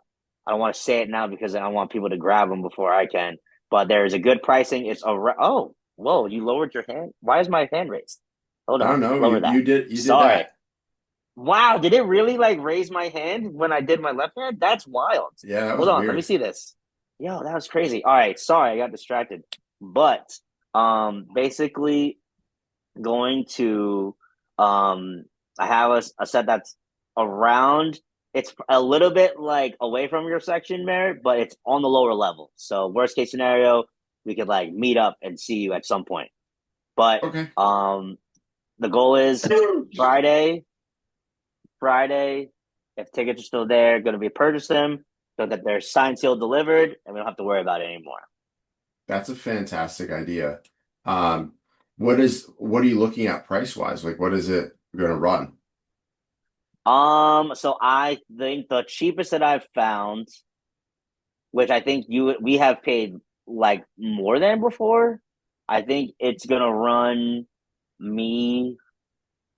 don't want to say it now because I want people to grab them before I can. But there is a good pricing. It's a oh whoa! You lowered your hand. Why is my hand raised? Hold I don't on, know. You lower that. you did Sorry. that. Wow, did it really like raise my hand when I did my left hand? That's wild. Yeah, that was Hold on, let me weird. see this. Yo, that was crazy. All right, sorry, I got distracted. But basically going to I have a set that's around it's a little bit like away from your section, Merritt, but it's on the lower level. So worst case scenario, we could like meet up and see you at some point. But Okay, the goal is Friday, Friday, if tickets are still there, going to be purchase them so that they're signed, sealed, delivered, and we don't have to worry about it anymore. that's a fantastic idea. Um, what are you looking at price wise? Like, what is it going to run? So I think the cheapest that I've found, which I think we have paid like more than before, I think it's gonna run me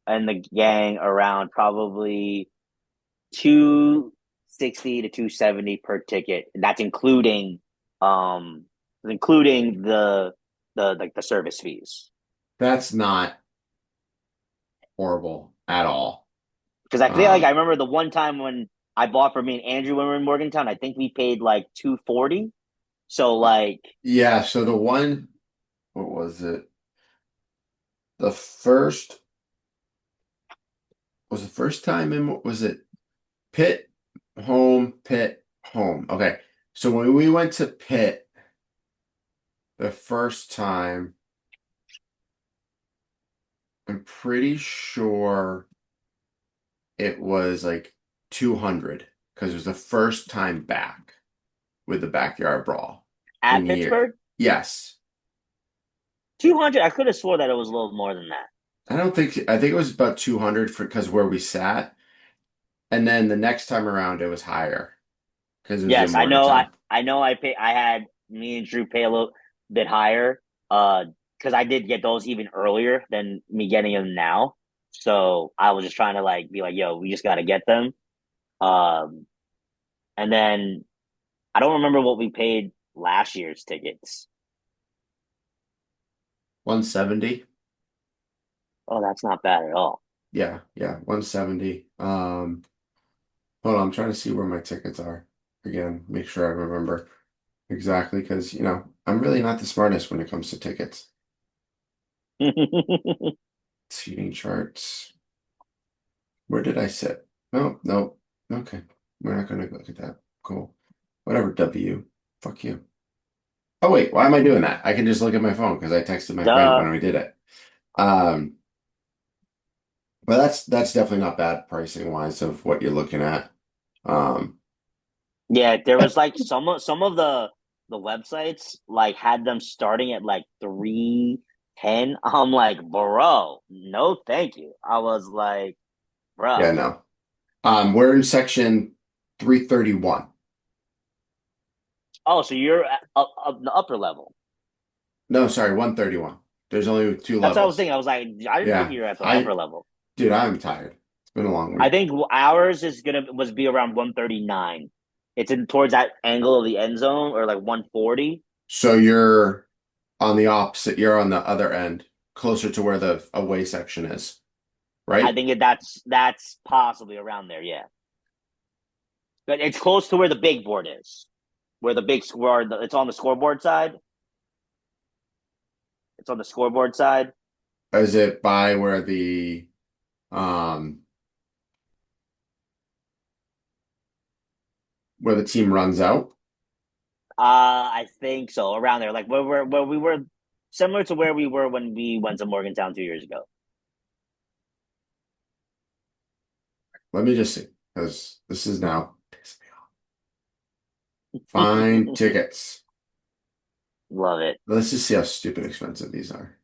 and the gang around probably 260 to 270 per ticket. That's including the like the service fees. That's not horrible at all. Because I feel like I Um, remember the one time when I bought for me and Andrew when we were in Morgantown, I think we paid like 240. So like yeah. So the one, what was it? The first was the first time in, was it Pitt, home, Pitt, home? Okay. So when we went to Pitt the first time, I'm pretty sure it was like 200 because it was the first time back with the backyard brawl at in year. Pittsburgh, Yes. 200. I could have swore that it was a little more than that. I think it was about 200 for because where we sat. And then the next time around it was higher because it was in Yes, I know. Morgantown. I know. I had me and Drew pay a little bit higher. Because I did get those even earlier than me getting them now. So I was just trying to like be like, yo, we just got to get them. Um, and then I don't remember what we paid last year's tickets. 170. Oh, that's not bad at all. Yeah, yeah, 170. Hold on, I'm trying to see where my tickets are. Again, make sure I remember exactly because, I'm really not the smartest when it comes to tickets. Seating charts. Where did I sit? No, no. Okay. We're not gonna look at that. Cool. Whatever, W. Fuck you. Oh wait, why am I doing that? I can just look at my phone because I texted my friend Duh. when we did it. Um, but that's definitely not bad pricing wise of what you're looking at. Um, Yeah, there was like some of the the websites like had them starting at like 310. I'm like, bro, no, thank you. I was like, Yeah, bro. no. We're in section 331. Oh, so you're up the upper level. No, sorry, 131. There's only two That's what I was levels. thinking. I was like, I didn't think Yeah. you were at the upper level. Dude, I'm tired. It's been a long I week. think ours is gonna was be around 139. It's in towards that angle of the end zone or like 140. So you're on the opposite, you're on the other end, closer to where the away section is, I right? think that's possibly around there. Yeah, but it's close to where the big board is, where the big score. It's on the scoreboard side. It's on the scoreboard side. Is it by where um the team runs out? I think so, around there, like where we were, similar to where we were when we went to Morgantown 2 years ago. Let me just see, because this is now find tickets. Love it. Let's just see how stupid expensive these are.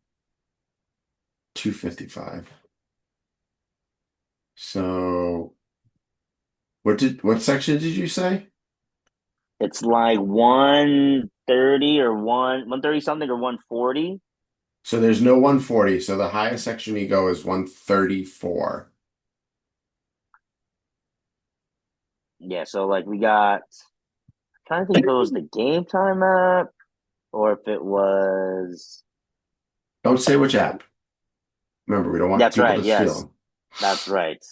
255. So what section did you say? It's like 130 or 130 something or 140. So there's no 140. So the highest section you go is 134. Yeah, so like we got, trying to think if it was the game time app or if it was. Don't say which app. Remember, we don't want That's people right. to steal Yes, them. that's right.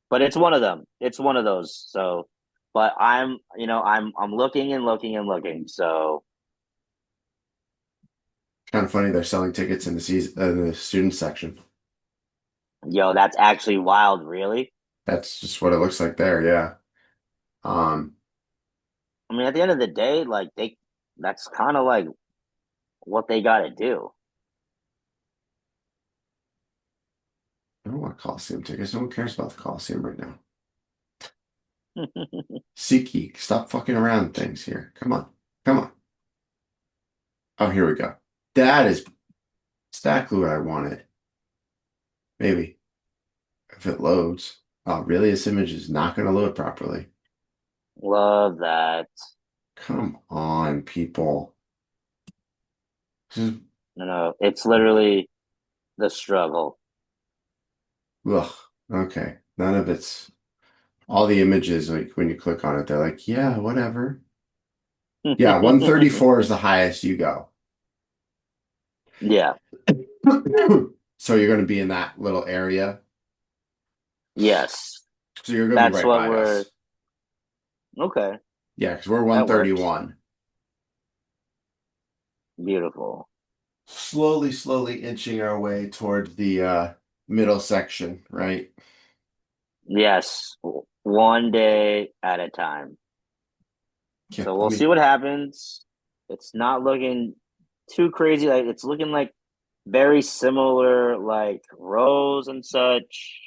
But it's one of them. It's one of those. So, but I'm looking and looking and looking. So, Kind of funny they're selling tickets in the student section. yo, that's actually wild. Really. That's just what it looks like there. Yeah. Um, I mean, at the end of the day, like that's kind of like what they got to do. I don't want Coliseum tickets. No one cares about the Coliseum right now. SeatGeek, stop fucking around things here. Come on. Come on. Oh, here we go. That is exactly what I wanted. Maybe if it loads. Oh, really? This image is not going to load properly. Love that. Come on, people. This is, No, it's literally the struggle. ugh. Okay. None of it's all the images, like when you click on it, they're like, yeah, whatever. Yeah, 134 is the highest you go. Yeah. So you're going to be in that little area. Yes. So you're going to be That's right what by we're us. okay. Yeah, because we're That works. 131. Beautiful. Slowly inching our way toward the middle section, right? Yes. One day at a time. Yeah, So let we'll see me. what happens. It's not looking too crazy. Like it's looking like very similar like rows and such.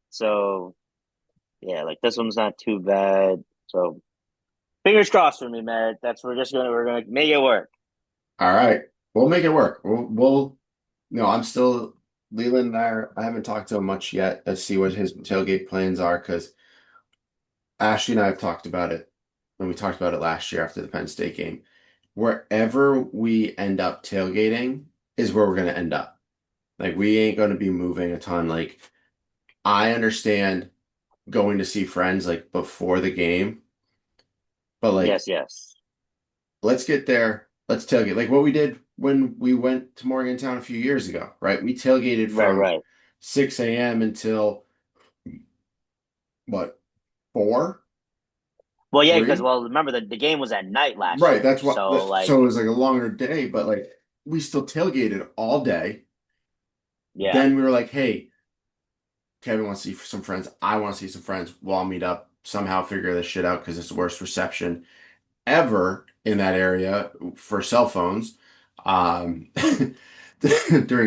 So yeah, like this one's not too bad. So fingers crossed for me, Merritt. That's we're gonna make it work. All right, we'll make it work. No, I'm still Leland and I haven't talked to him much yet to see what his tailgate plans are because Ashley and I have talked about it when we talked about it last year after the Penn State game. Wherever we end up tailgating is where we're going to end up. Like we ain't going to be moving a ton. Like I understand going to see friends like before the game, but like Yes, yes. let's get there. Let's tailgate. Like what we did when we went to Morgantown a few years ago, right? We tailgated Right, from right. 6 a.m. until what, 4, Well, yeah, because 3? well, remember the game was at night last Right. year, That's what, so like, so it was like a longer day, but like we still tailgated all day. yeah, Then we were like, hey, Kevin wants to see some friends. I want to see some friends. We'll all meet up, somehow figure this shit out because it's the worst reception ever in that area for cell phones during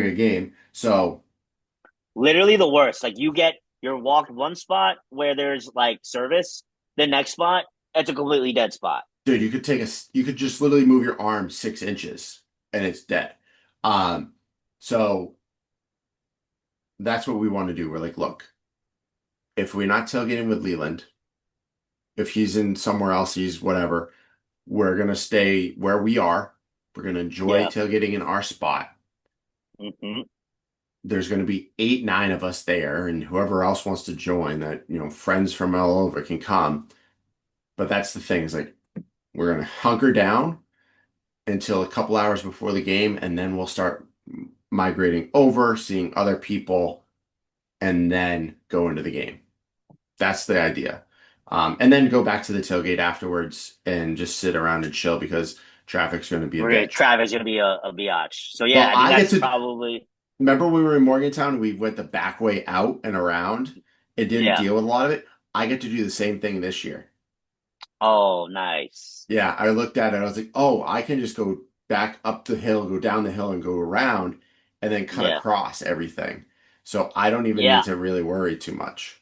a game. So, literally the worst. Like you're walked one spot where there's like service, the next spot It's a completely dead spot. Dude, you could just literally move your arm 6 inches and it's dead. Um, so that's what we want to do. We're like, look, if we're not tailgating with Leland, if he's in somewhere else, he's whatever, we're gonna stay where we are. We're gonna enjoy Yeah. tailgating in our spot. Hmm. There's gonna be 8, 9 of us there, and whoever else wants to join, that friends from all over can come. But that's the thing, is like we're gonna hunker down until a couple hours before the game, and then we'll start migrating over, seeing other people, and then go into the game. That's the idea. And then go back to the tailgate afterwards and just sit around and chill because traffic's going to be a bitch. Travis gonna be a biatch. So yeah, Well, I think I get that's to probably remember when we were in Morgantown, we went the back way out and around. It didn't yeah. deal with a lot of it. I get to do the same thing this year. Oh, nice. Yeah, I looked at it. I was like, oh, I can just go back up the hill, go down the hill, and go around, and then cut Yeah. across everything. So I don't even need Yeah. to really worry too much.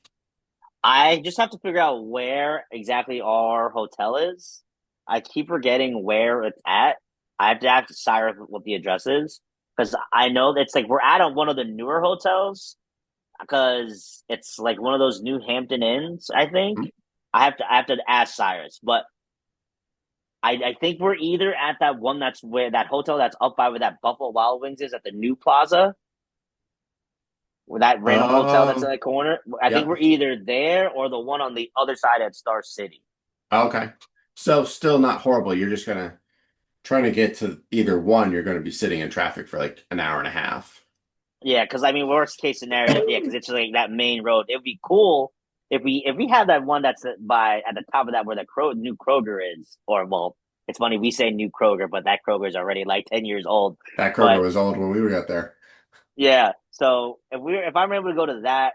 I just have to figure out where exactly our hotel is. I keep forgetting where it's at. I have to ask Cyrus what the address is because I know that it's like we're at one of the newer hotels because it's like one of those New Hampton Inns. I think I have to ask Cyrus, but I think we're either at that one that's where that hotel that's up by where that Buffalo Wild Wings is at the new plaza, where that random hotel that's in Oh, the corner. I think yep. we're either there or the one on the other side at Star City. Okay. So still not horrible. You're just gonna trying to get to either one. You're gonna be sitting in traffic for like an hour and a half. Yeah, because I mean, worst case scenario, yeah, because it's like that main road. It'd be cool if we have that one that's by at the top of that where the new Kroger is, or well, it's funny we say new Kroger, but that Kroger is already like 10 years old. That Kroger But was old when we got there. yeah, so if I'm able to go to that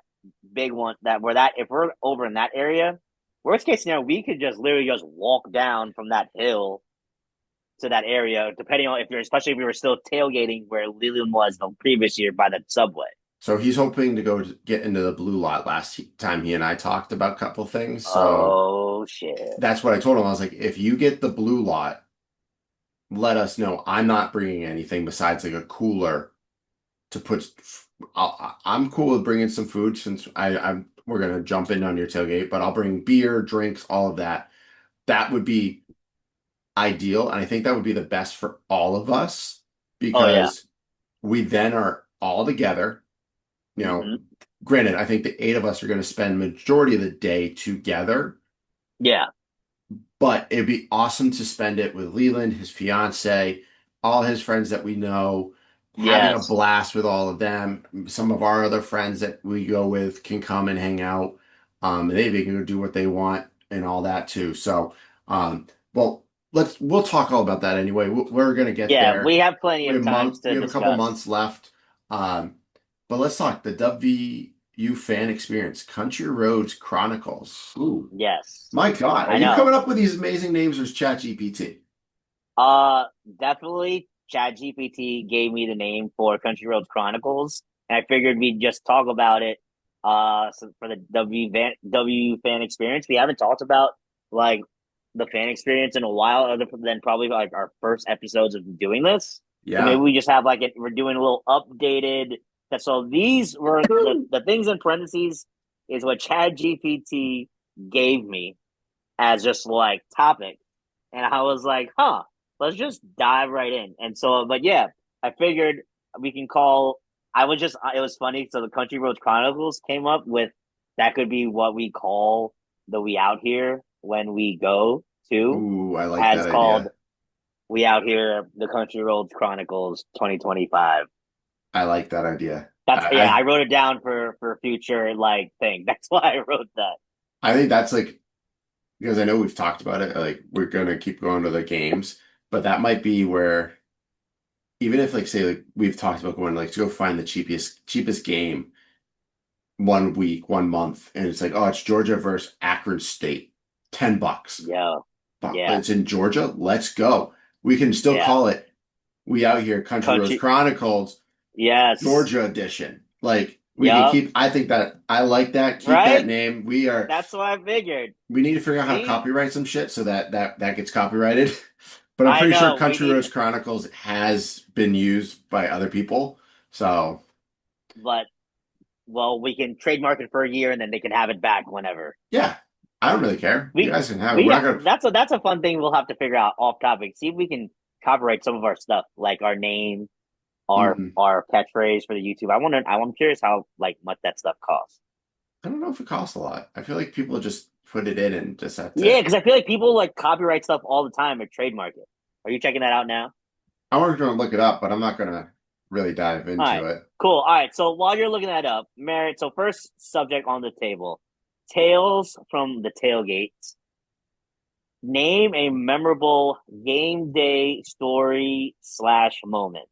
big one, that where that if we're over in that area, worst case scenario, we could just literally just walk down from that hill to that area, depending on if you're especially if we were still tailgating where Leland was the previous year by the subway. So he's hoping to go get into the blue lot last time he and I talked about a couple things. So Oh shit. that's what I told him. I was like, if you get the blue lot, let us know. I'm not bringing anything besides like a cooler to put. I'm cool with bringing some food since I'm we're gonna jump in on your tailgate, but I'll bring beer, drinks, all of that. That would be ideal, and I think that would be the best for all of us Oh yeah. because we then are all together. You know, Hmm. granted, I think the 8 of us are going to spend majority of the day together, Yeah. but it'd be awesome to spend it with Leland, his fiance, all his friends that we know, having a Yes. blast with all of them. Some of our other friends that we go with can come and hang out. They can go do what they want and all that too. So, well, we'll talk all about that anyway. We're gonna get Yeah. We there. have plenty of times We to have a couple discuss. months left. Um, but let's talk the WVU fan experience, Country Roads Chronicles. Ooh. Yes. My God, are I you know. coming up with these amazing names or is ChatGPT? Uh Definitely ChatGPT gave me the name for Country Roads Chronicles, and I figured we'd just talk about it for the W fan experience. We haven't talked about like the fan experience in a while, other than probably like our first episodes of doing this. So maybe Yeah. we just have like we're doing a little updated. So these were the things in parentheses is what ChatGPT gave me as just like topic, and I was like, huh, let's just dive right in. And so, but yeah, I figured we can call. I was just it was funny. So the Country Roads Chronicles came up with that could be what we call the We Out Here when we go to, Ooh, I like that as called idea. We Out Here the Country Roads Chronicles 2025. I like that idea. That's yeah, I wrote it down for future like thing. That's why I wrote that. I think that's like because I know we've talked about it, like we're gonna keep going to the games, but that might be where even if like say like we've talked about going like to go find the cheapest game 1 week, 1 month, and it's like, oh, it's Georgia versus Akron State, $10. Yeah, But yeah, it's in Georgia. Let's go. We can still yeah. call it We Out Here Country Roads Country, Chronicles yes. Georgia edition. Like We could Yup. keep. I think that I like that. Keep that Right? name. We are. That's what I figured. We need to figure out how to See? copyright some shit so that gets copyrighted. But I'm I pretty sure know. We Country need, Roads Chronicles has been used by other people. So but well, we can trademark it for a year and then they can have it back whenever. yeah, I don't really care. You We guys can have it. we We're not got gonna. that's a fun thing we'll have to figure out off topic. See if we can copyright some of our stuff, like our name, Mm, our catchphrase for the YouTube. I'm curious how like much that stuff costs. I don't know if it costs a lot. I feel like people just put it in and just have Yeah, to. because I feel like people like copyright stuff all the time or trademark it. Are you checking that out now? I was going to look it up, but I'm not going to really dive All into right, it. cool. All right, so while you're looking that up, Merritt, so first subject on the table, Tales from the Tailgates. Name a memorable game day story slash moment.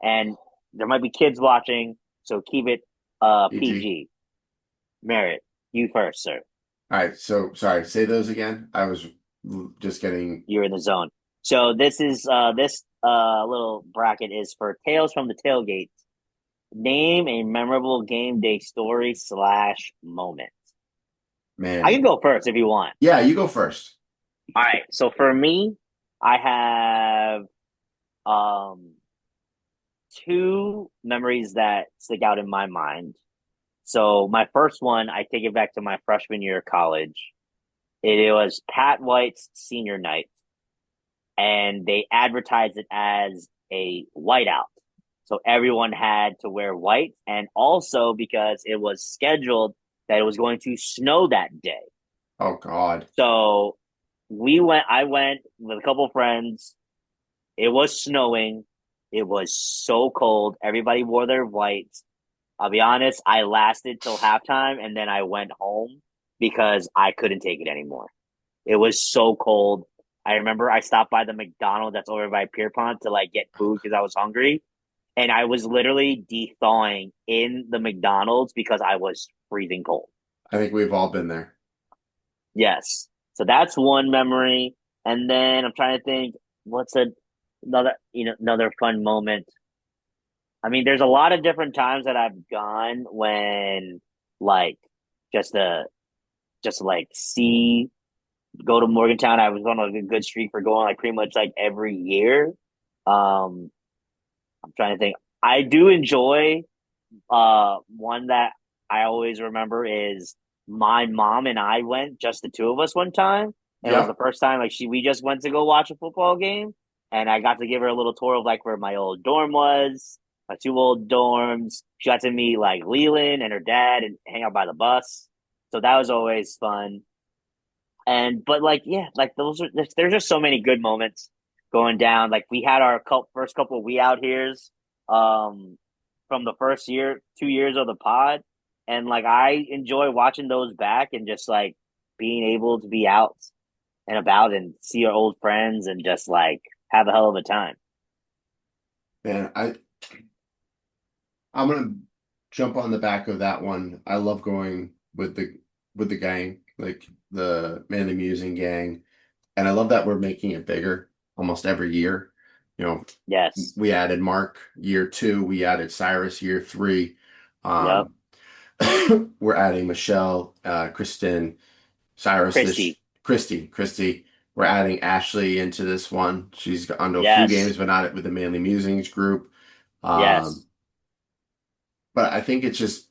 And there might be kids watching, so keep it EG. PG. Merritt, you first, sir. All right. So sorry. Say those again. I was just getting. You're in the zone. So this little bracket is for Tales from the Tailgate. Name a memorable game day story slash moment. I can Man. go first if you want. Yeah, you go first. All right. So for me, I have um two memories that stick out in my mind. So my first one, I take it back to my freshman year of college. It was Pat White's senior night, and they advertised it as a whiteout. So everyone had to wear white, and also because it was scheduled that it was going to snow that day. Oh God. So I went with a couple friends. It was snowing. It was so cold. Everybody wore their whites. I'll be honest, I lasted till halftime and then I went home because I couldn't take it anymore. It was so cold. I remember I stopped by the McDonald's that's over by Pierpont to like get food because I was hungry. And I was literally de-thawing in the McDonald's because I was freezing cold. I think we've all been there. Yes. So that's one memory. And then I'm trying to think what's another fun moment. I mean, there's a lot of different times that I've gone when like just to like see go to Morgantown. I was on like a good streak for going like pretty much like every year. Um, I'm trying to think. I do enjoy one that I always remember is my mom and I went, just the two of us one time. And it was the Yep. first time like we just went to go watch a football game, and I got to give her a little tour of like where my old dorm was, my two old dorms. She got to meet like Leland and her dad and hang out by the bus. So that was always fun. And but like yeah, like there's just so many good moments going down. Like we had our first couple of we out here's um from the first year, 2 years of the pod, and like I enjoy watching those back and just like being able to be out and about and see your old friends and just like have a hell of a time. Man, I'm gonna jump on the back of that one. I love going with the gang, like the Manly Musing gang. And I love that we're making it bigger almost every year. You know, Yes. we added Mark year two, we added Cyrus year three. Yep. Um, we're adding Michelle, Kristen, Cyrus this Christy. Christy. We're adding Ashley into this one. She's gone to a few Yes. games, but not with the Manly Musings group. Um, Yes. but I think it's just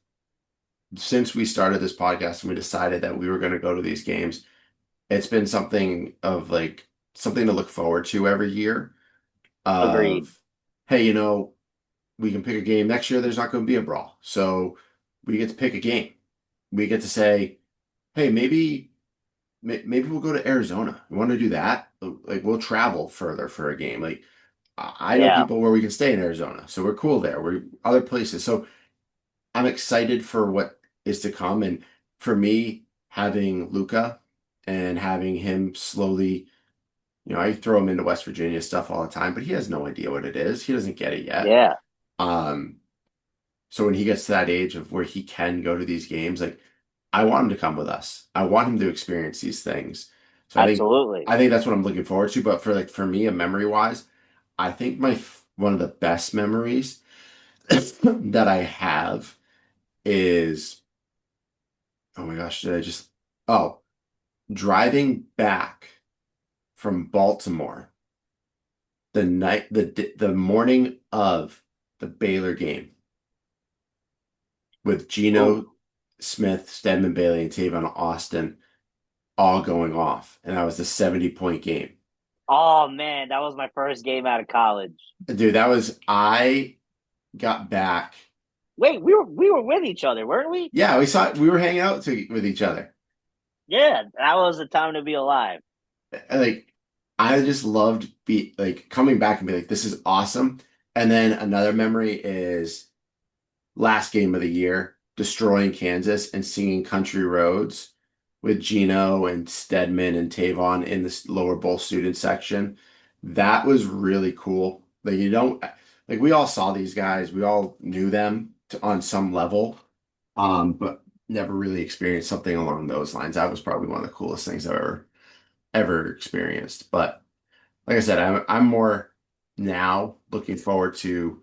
since we started this podcast and we decided that we were going to go to these games, it's been something of like something to look forward to every year. Agreed. Of hey, we can pick a game next year. There's not going to be a brawl, so we get to pick a game. We get to say, hey, maybe we'll go to Arizona. We want to do that. Like we'll travel further for a game. Like I know Yeah. people where we can stay in Arizona, so we're cool there. We're other places. So I'm excited for what is to come. And for me, having Luca and having him slowly, I throw him into West Virginia stuff all the time, but he has no idea what it is. He doesn't get it yet. Yeah. Um, so when he gets to that age of where he can go to these games, like I want him to come with us. I want him to experience these things. So Absolutely. I think that's what I'm looking forward to. But for me, a memory wise, I think my one of the best memories that I have is, oh my gosh, did I just, oh, driving back from Baltimore the morning of the Baylor game with Ooh. Geno Smith, Stedman Bailey, and Tavon Austin all going off. And that was the 70-point game. Oh man, that was my first game out of college. Dude, I got back. Wait, we were with each other, weren't we? Yeah, we were hanging out with each other. Yeah, that was the time to be alive. Like, I just loved coming back and be like, this is awesome. And then another memory is last game of the year, destroying Kansas and singing Country Roads with Gino and Stedman and Tavon in this lower bowl student section. That was really cool. Like you don't like we all saw these guys, we all knew them on some level, but never really experienced something along those lines. That was probably one of the coolest things I've ever experienced. But like I said, I'm more now looking forward to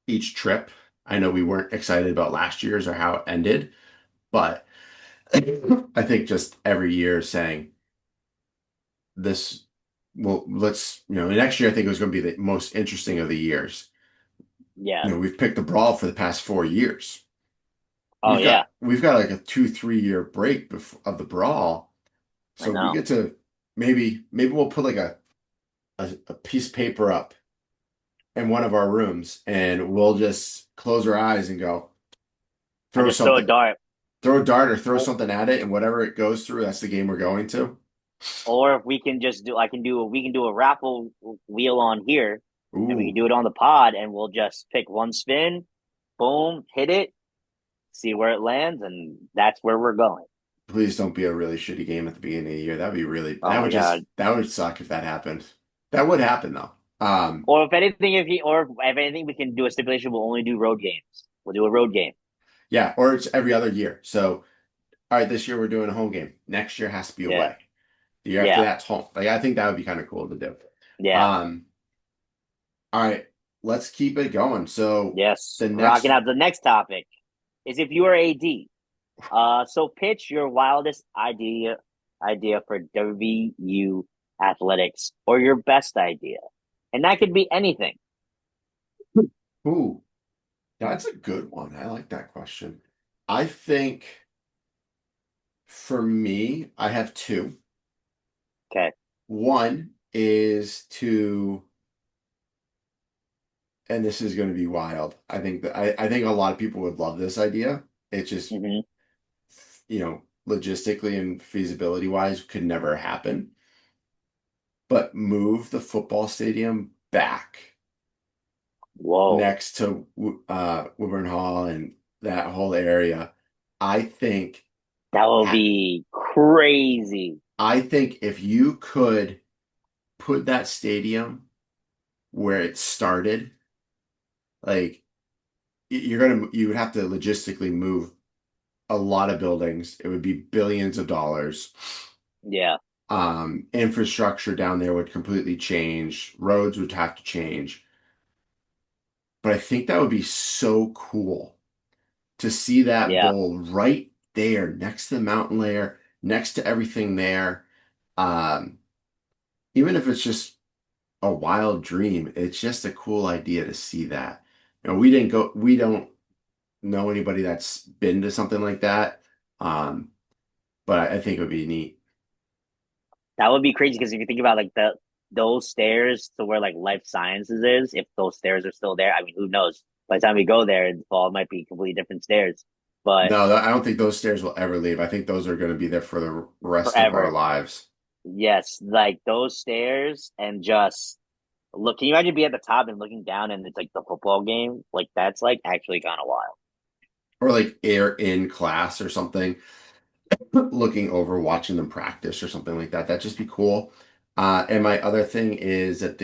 each trip. I know we weren't excited about last year's or how it ended, but I think just every year saying this, well, next year I think it was going to be the most interesting of the years. Yeah. We've picked the brawl for the past 4 years. Oh yeah, We've got like a 2, 3 year break of the brawl, I so we know. get to maybe we'll put like a piece of paper up in one of our rooms and we'll just close our eyes and go And throw just throw a something. dart. Throw a dart or throw Or, something at it, and whatever it goes through, that's the game we're going to. or if we can just do, we can do a raffle wheel on here, and we can Ooh, do it on the pod, and we'll just pick one spin, boom, hit it, see where it lands, and that's where we're going. please don't be a really shitty game at the beginning of the year. Oh my god. That would suck if that happened. That would happen though. Or if anything, if anything, we can do a stipulation. We'll only do road games. We'll do a road game. Yeah, or it's every other year. So, all right, this year we're doing a home game. Next year has to be Yeah, away. The year after yeah, that's home. Like I think that would be kind of cool to do. yeah. Um, all right, let's keep it going. So Yes. the Rocking next, out the next topic is if you are AD. So pitch your wildest idea for WU athletics or your best idea, and that could be anything. ooh, that's a good one. I like that question. I think for me, I have two. Okay. One is to, and this is going to be wild. I think a lot of people would love this idea. It just, Hmm. logistically and feasibility wise could never happen. But move the football stadium back Whoa, next to Woburn Hall and that whole area. I think that would ha be crazy. I think if you could put that stadium where it started, like you would have to logistically move a lot of buildings. It would be billions of dollars. Yeah, Infrastructure down there would completely change. Roads would have to change. But I think that would be so cool to see that yeah, bowl right there next to the mountain layer, next to everything there. Um, Even if it's just a wild dream, it's just a cool idea to see that. We don't know anybody that's been to something like that. Um, but I think it would be neat. that would be crazy because if you think about like those stairs to where like life sciences is, if those stairs are still there, I mean, who knows? By the time we go there, the fall might be completely different stairs, but No, I don't think those stairs will ever leave. I think those are going to be there for the rest of our forever. lives. Yes, like those stairs and just look. Can you imagine being at the top and looking down and it's like the football game? Like that's like actually kind of wild. Or like air in class or something, looking over, watching them practice or something like that. That'd just be cool. And my other thing is that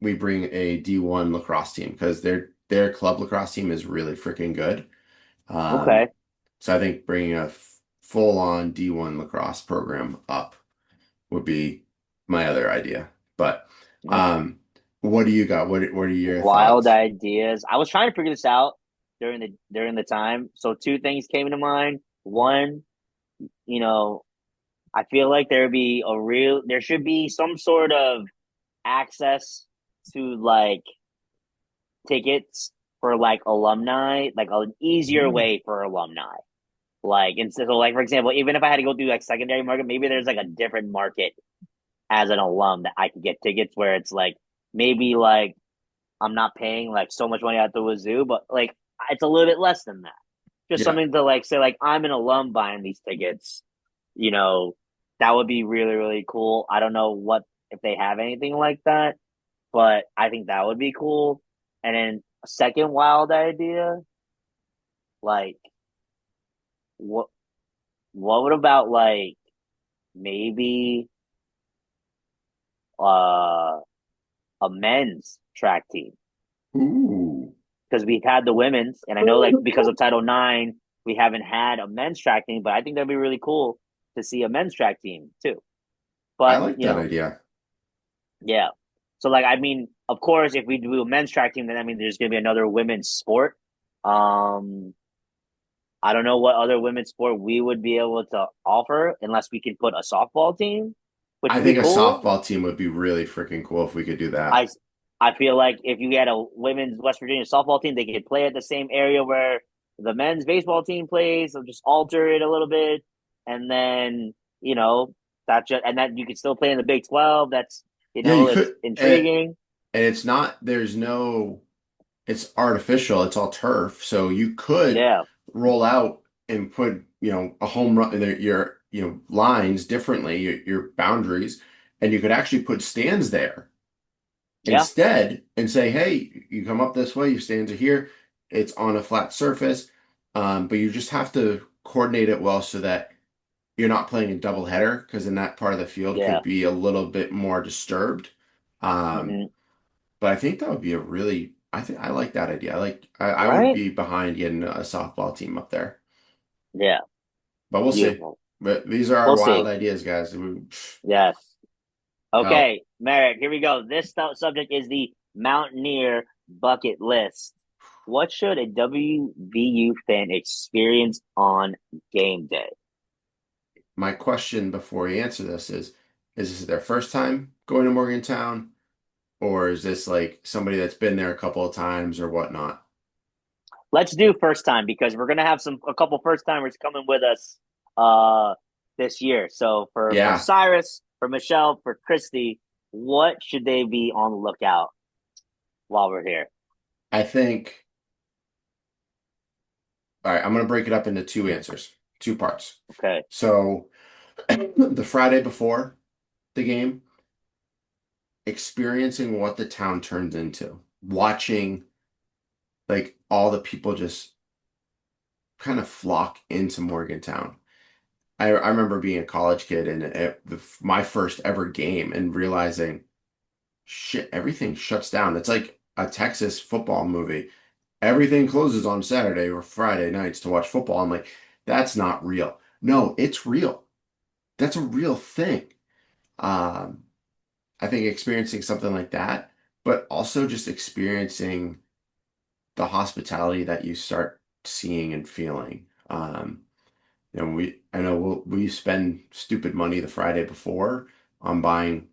we bring a D1 lacrosse team because their club lacrosse team is really freaking good. Um, Okay. so I think bringing a full-on D1 lacrosse program up would be my other idea. But Mm. um, what do you got? What are your Wild thoughts? ideas. I was trying to figure this out. during the time. So two things came to mind. One, you know, I feel like there should be some sort of access to like tickets for like alumni, like an easier Ooh. way for alumni. Like instead of like for example, even if I had to go through like secondary market, maybe there's like a different market as an alum that I could get tickets where it's like maybe like I'm not paying like so much money out the wazoo, but like it's a little bit less than that. Just Yeah. something to like say like I'm an alum buying these tickets, you know, that would be really, really cool. I don't know what if they have anything like that, but I think that would be cool. And then a second wild idea, like what what about like maybe uh a men's track team? Ooh. Because we've had the women's, and I know like because of Title IX, we haven't had a men's track team, but I think that'd be really cool to see a men's track team too. I But like that idea. yeah. So like I mean, of course, if we do a men's track team, then I mean there's gonna be another women's sport. Um, I don't know what other women's sport we would be able to offer unless we can put a softball team, which I would be think a cool. softball team would be really freaking cool if we could do that. I I feel like if you had a women's West Virginia softball team, they could play at the same area where the men's baseball team plays, so just alter it a little bit, and then you know that just and that you could still play in the Big 12. That's Yeah, you it's could, intriguing. and it's not, there's no, it's artificial, it's all turf. So you could Yeah, roll out and put, a home run, your, lines differently, your boundaries, and you could actually put stands there yeah, instead and say, hey, you come up this way, your stands are here, it's on a flat surface. But you just have to coordinate it well so that you're not playing a double header because then that part of the field yeah. could be a little bit more disturbed. Um, Hmm. but I think that would be a really, I think I like that idea. I would Right? be behind getting a softball team up there, Yeah, but we'll see. beautiful. But these are our We'll wild see. ideas, guys. Yes. Hell, Okay, Merritt, here we go. This subject is the Mountaineer bucket list. What should a WVU fan experience on game day? my question before you answer this is this their first time going to Morgantown, or is this like somebody that's been there a couple of times or whatnot? Let's do first time because we're gonna have a couple first timers coming with us uh this year. So for Yeah, Cyrus, for Michelle, for Christy, what should they be on the lookout while we're here? I think. All right, I'm going to break it up into two answers, two parts. Okay. So, the Friday before the game, experiencing what the town turns into, watching like all the people just kind of flock into Morgantown. I remember being a college kid and my first ever game and realizing, shit, everything shuts down. It's like a Texas football movie. Everything closes on Saturday or Friday nights to watch football. I'm like, that's not real. No, it's real. That's a real thing. Um, I think experiencing something like that, but also just experiencing the hospitality that you start seeing and feeling. I know we spend stupid money the Friday before on buying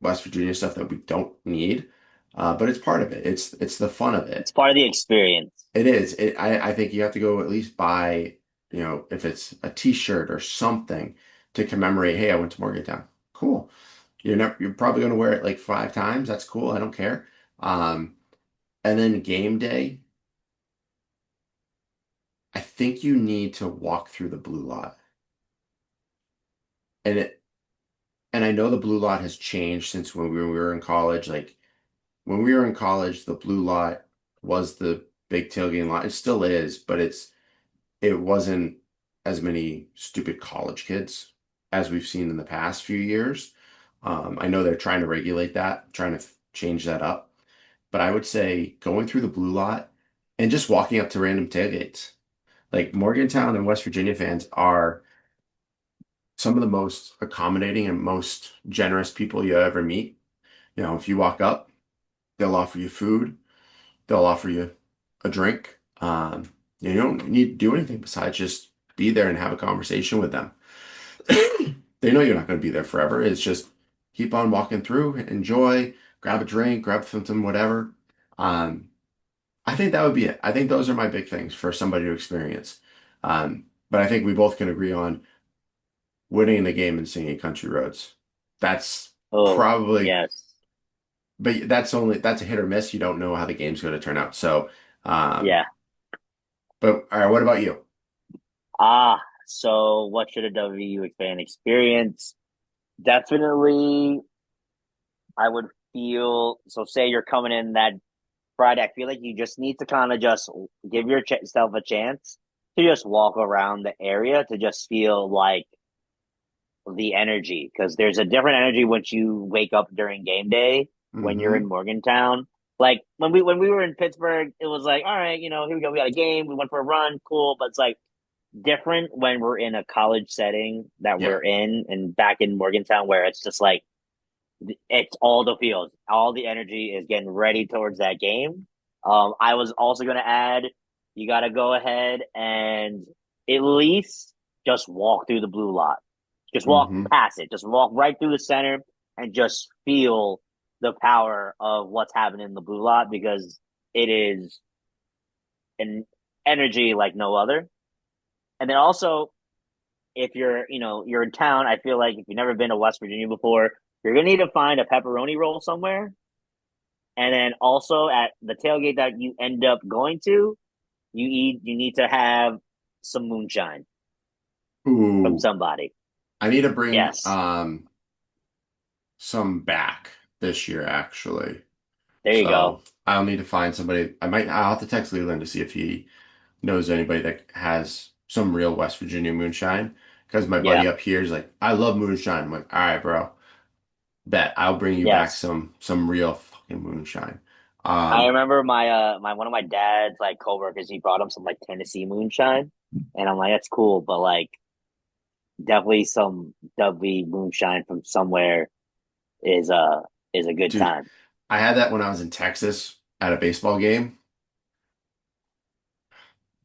West Virginia stuff that we don't need, but it's part of it. It's the fun of It's it. part of the experience. It is. I think you have to go at least buy, if it's a t-shirt or something to commemorate, hey, I went to Morgantown. Cool. You're probably going to wear it like 5 times. That's cool. I don't care. Um, and then game day, I think you need to walk through the blue lot. And I know the blue lot has changed since when we were in college. Like when we were in college, the blue lot was the big tailgating lot. It still is, but it wasn't as many stupid college kids as we've seen in the past few years. I know they're trying to regulate that, trying to change that up. But I would say going through the blue lot and just walking up to random tailgates. Like Morgantown and West Virginia fans are some of the most accommodating and most generous people you'll ever meet. If you walk up, they'll offer you food, they'll offer you a drink. Um, you don't need to do anything besides just be there and have a conversation with them. They know you're not going to be there forever. It's just keep on walking through, enjoy, grab a drink, grab something, whatever. Um, I think that would be it. I think those are my big things for somebody to experience. But I think we both can agree on winning the game and singing Country Roads. That's Oh, probably, yes. but that's a hit or miss. You don't know how the game's going to turn out. So, Yeah. but all right, what about you? So what should a WU fan experience? Definitely, I would feel so. Say you're coming in that Friday, I feel like you just need to kind of just give yourself a chance to just walk around the area to just feel like the energy because there's a different energy once you wake up during game day when you're in Hmm. Morgantown. Like when we were in Pittsburgh, it was like, all right, here we go, we got a game, we went for a run, cool. But it's like different when we're in a college setting that Yeah. we're in and back in Morgantown where it's just like it's all the fields, all the energy is getting ready towards that game. I was also going to add, you got to go ahead and at least just walk through the blue lot, just walk Hmm. past it, just walk right through the center and just feel the power of what's happening in the blue lot because it is an energy like no other. And then also, if you're in town, I feel like if you've never been to West Virginia before, you're gonna need to find a pepperoni roll somewhere. And then also at the tailgate that you end up going to, you need to have some moonshine from Ooh, somebody. I need to bring Yes. some back this year actually. There you So go. I'll need to find somebody. I'll have to text Leland to see if he knows anybody that has some real West Virginia moonshine. Because my Yeah. buddy up here is like, I love moonshine. I'm like, all right, bro, bet I'll bring you back Yes. some real fucking moonshine. I Um, remember my one of my dad's like coworkers, he brought him some like Tennessee moonshine. And I'm like, that's cool, but like definitely some W moonshine from somewhere is uh is a good dude, time. I had that when I was in Texas at a baseball game.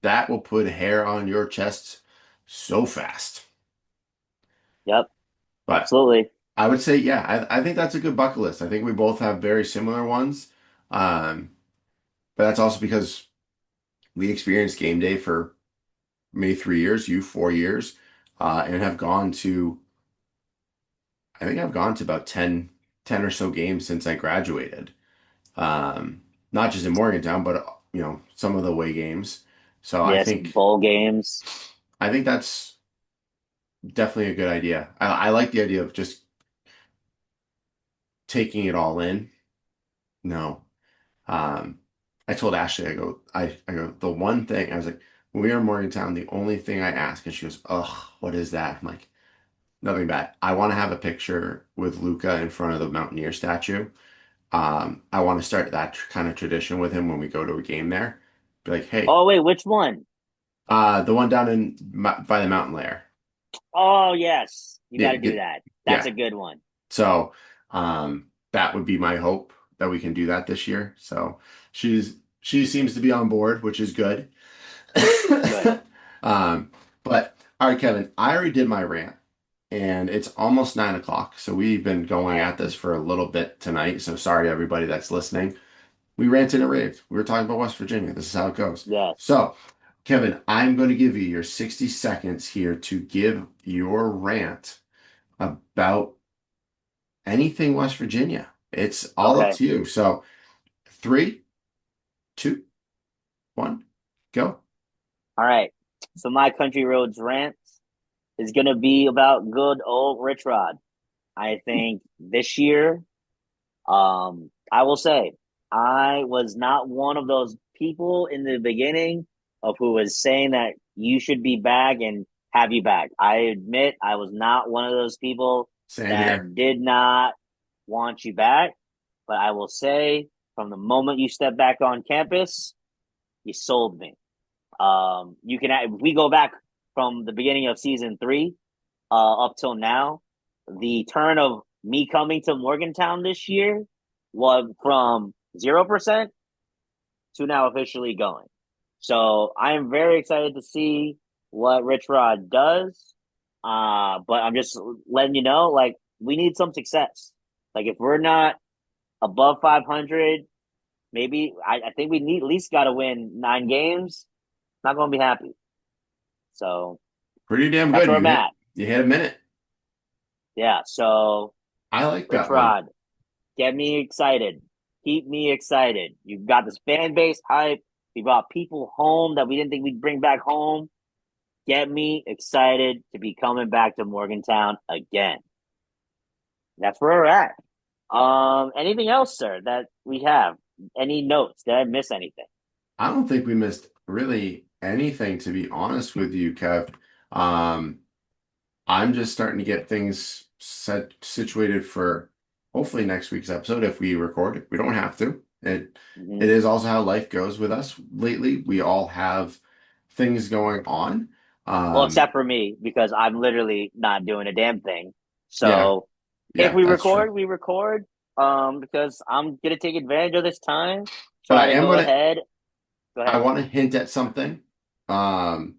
That will put hair on your chest so fast. Yep, But absolutely. I would say, yeah, I think that's a good bucket list. I think we both have very similar ones. Um, but that's also because we experienced game day for me 3 years, you 4 years, and have gone to, I think I've gone to about 10 or so games since I graduated. Not just in Morgantown, but some of the away games. So Yes, bowl games. I think that's definitely a good idea. I like the idea of just taking it all in. No. Um, I told Ashley, I go, the one thing, I was like, when we were in Morgantown, the only thing I ask, and she goes, ugh, what is that? I'm like, nothing bad. I want to have a picture with Luca in front of the Mountaineer statue. I want to start that kind of tradition with him when we go to a game there. Be like, hey, Oh wait, which one? the one down by the mountain lair. Oh yes, you got Yeah, to do that. That's yeah. a good one. So, that would be my hope that we can do that this year. So she seems to be on board, which is good. Good. Um, but all right, Kevin, I already did my rant, and it's almost 9 o'clock. So we've been All going right. at this for a little bit tonight. So sorry, everybody that's listening. We ranted and raved. We were talking about West Virginia. This is how it goes. Yes. So, Kevin, I'm going to give you your 60 seconds here to give your rant about anything West Virginia. It's all up Okay. to you. So, 3, 2, 1, go. All right. So my country roads rant is gonna be about good old Rich Rod. I think this year, I will say, I was not one of those people in the beginning of who was saying that you should be back and have you back. I admit I was not one of those people Same here. that did not want you back. But I will say, from the moment you step back on campus, you sold me. You can if we go back from the beginning of season three up till now, the turn of me coming to Morgantown this year was from 0% to now officially going. So I am very excited to see what Rich Rod does. But I'm just letting you know, like, we need some success. Like, if we're not above 500, maybe I think we need at least got to win 9 games. Not going to be happy. So Pretty damn that's good. where I'm at. You hit a minute. Yeah. So I like Rich that one. Rod, get me excited. Keep me excited. You've got this fan base hype. We brought people home that we didn't think we'd bring back home. Get me excited to be coming back to Morgantown again. That's where we're at. Anything else, sir, that we have? Any notes? Did I miss anything? I don't think we missed really anything, to be honest with you, Kev. Um, I'm just starting to get things situated for hopefully next week's episode if we record it. We don't have to. It Mm-hmm. is also how life goes with us lately. We all have things going on. Well, Um, except for me, because I'm literally not doing a damn thing. yeah, So if yeah, we that's true. record, we record. Because I'm gonna take advantage of this time. But Try to go ahead. Go I ahead. want to hint at something. Um,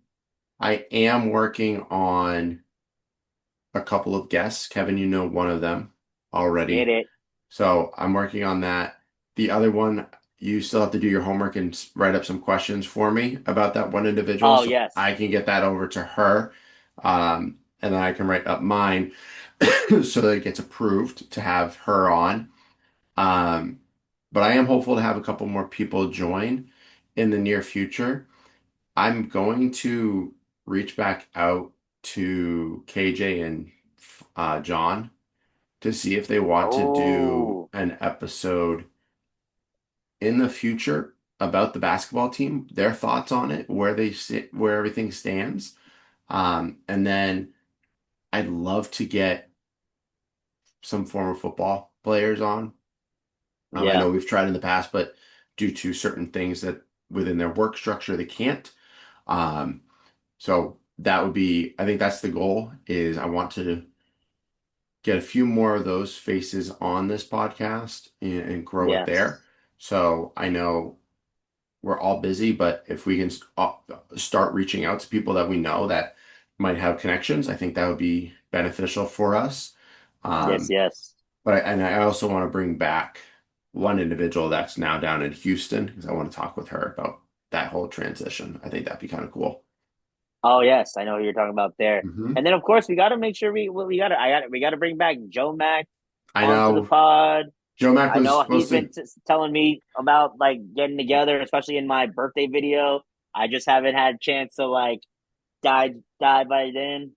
I am working on a couple of guests. Kevin, you know one of them Hit already. it. So I'm working on that. The other one, you still have to do your homework and write up some questions for me about that one individual Oh so yes. I can get that over to her. And then I can write up mine so that it gets approved to have her on. Um, but I am hopeful to have a couple more people join in the near future. I'm going to reach back out to KJ and John to see if they want to do Oh, an episode in the future about the basketball team, their thoughts on it, where they sit, where everything stands. And then I'd love to get some former football players on. I yeah. know we've tried in the past, but due to certain things that within their work structure, they can't. Um, so that would be, I think that's the goal is I want to get a few more of those faces on this podcast and grow it there. Yes. So I know we're all busy, but if we can start reaching out to people that we know that might have connections, I think that would be beneficial for us. Yes, Um, yes. and I also want to bring back one individual that's now down in Houston because I want to talk with her about that whole transition. I think that'd be kind of cool. Oh yes, I know who you're talking about there. Hmm. And then of course we got to make sure we got to bring back Joe Mack I onto the know pod. Joe Mack I was know he's supposed been to, telling me about like getting together, especially in my birthday video. I just haven't had a chance to like dive by then.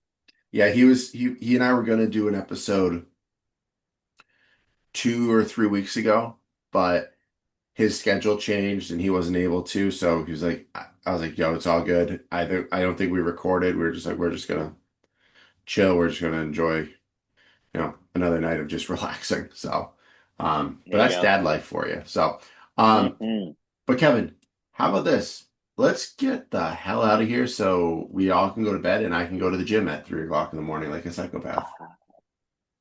yeah, he and I were going to do an episode 2 or 3 weeks ago, but his schedule changed and he wasn't able to. So he was like, I was like, yo, it's all good. I don't think we recorded. We are just like, we're just gonna chill. We're just gonna enjoy, another night of just relaxing. So, but There you that's go. dad life for you. So, um, Hmm. but Kevin, how about this? Let's get the hell out of here so we all can go to bed and I can go to the gym at 3 o'clock in the morning like a psychopath.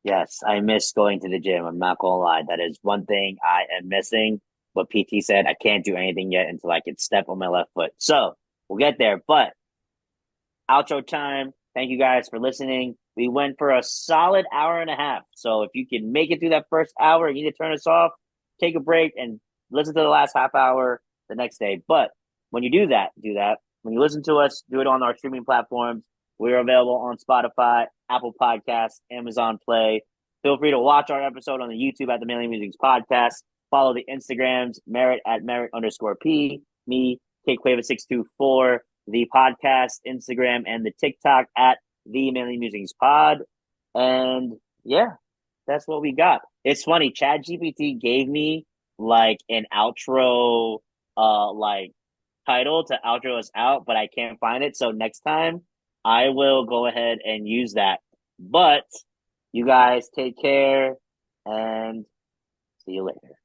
Yes, I miss going to the gym. I'm not gonna lie. That is one thing I am missing. But PT said I can't do anything yet until I can step on my left foot. So we'll get there. But outro time. Thank you guys for listening. We went for a solid hour and a half. So if you can make it through that first hour, you need to turn us off, take a break, and listen to the last half hour the next day. But when you do that, do that. When you listen to us, do it on our streaming platforms. We're available on Spotify, Apple Podcasts, Amazon Play. Feel free to watch our episode on the YouTube at the Mailing Musings Podcast. Follow the Instagrams, Merritt at Merritt underscore P, me, KQuava624, the podcast, Instagram, and the TikTok at the Mainly Musings Pod. And yeah, that's what we got. It's funny, ChatGPT gave me like an outro like title to outro us out, but I can't find it. So next time I will go ahead and use that. But you guys take care and see you later.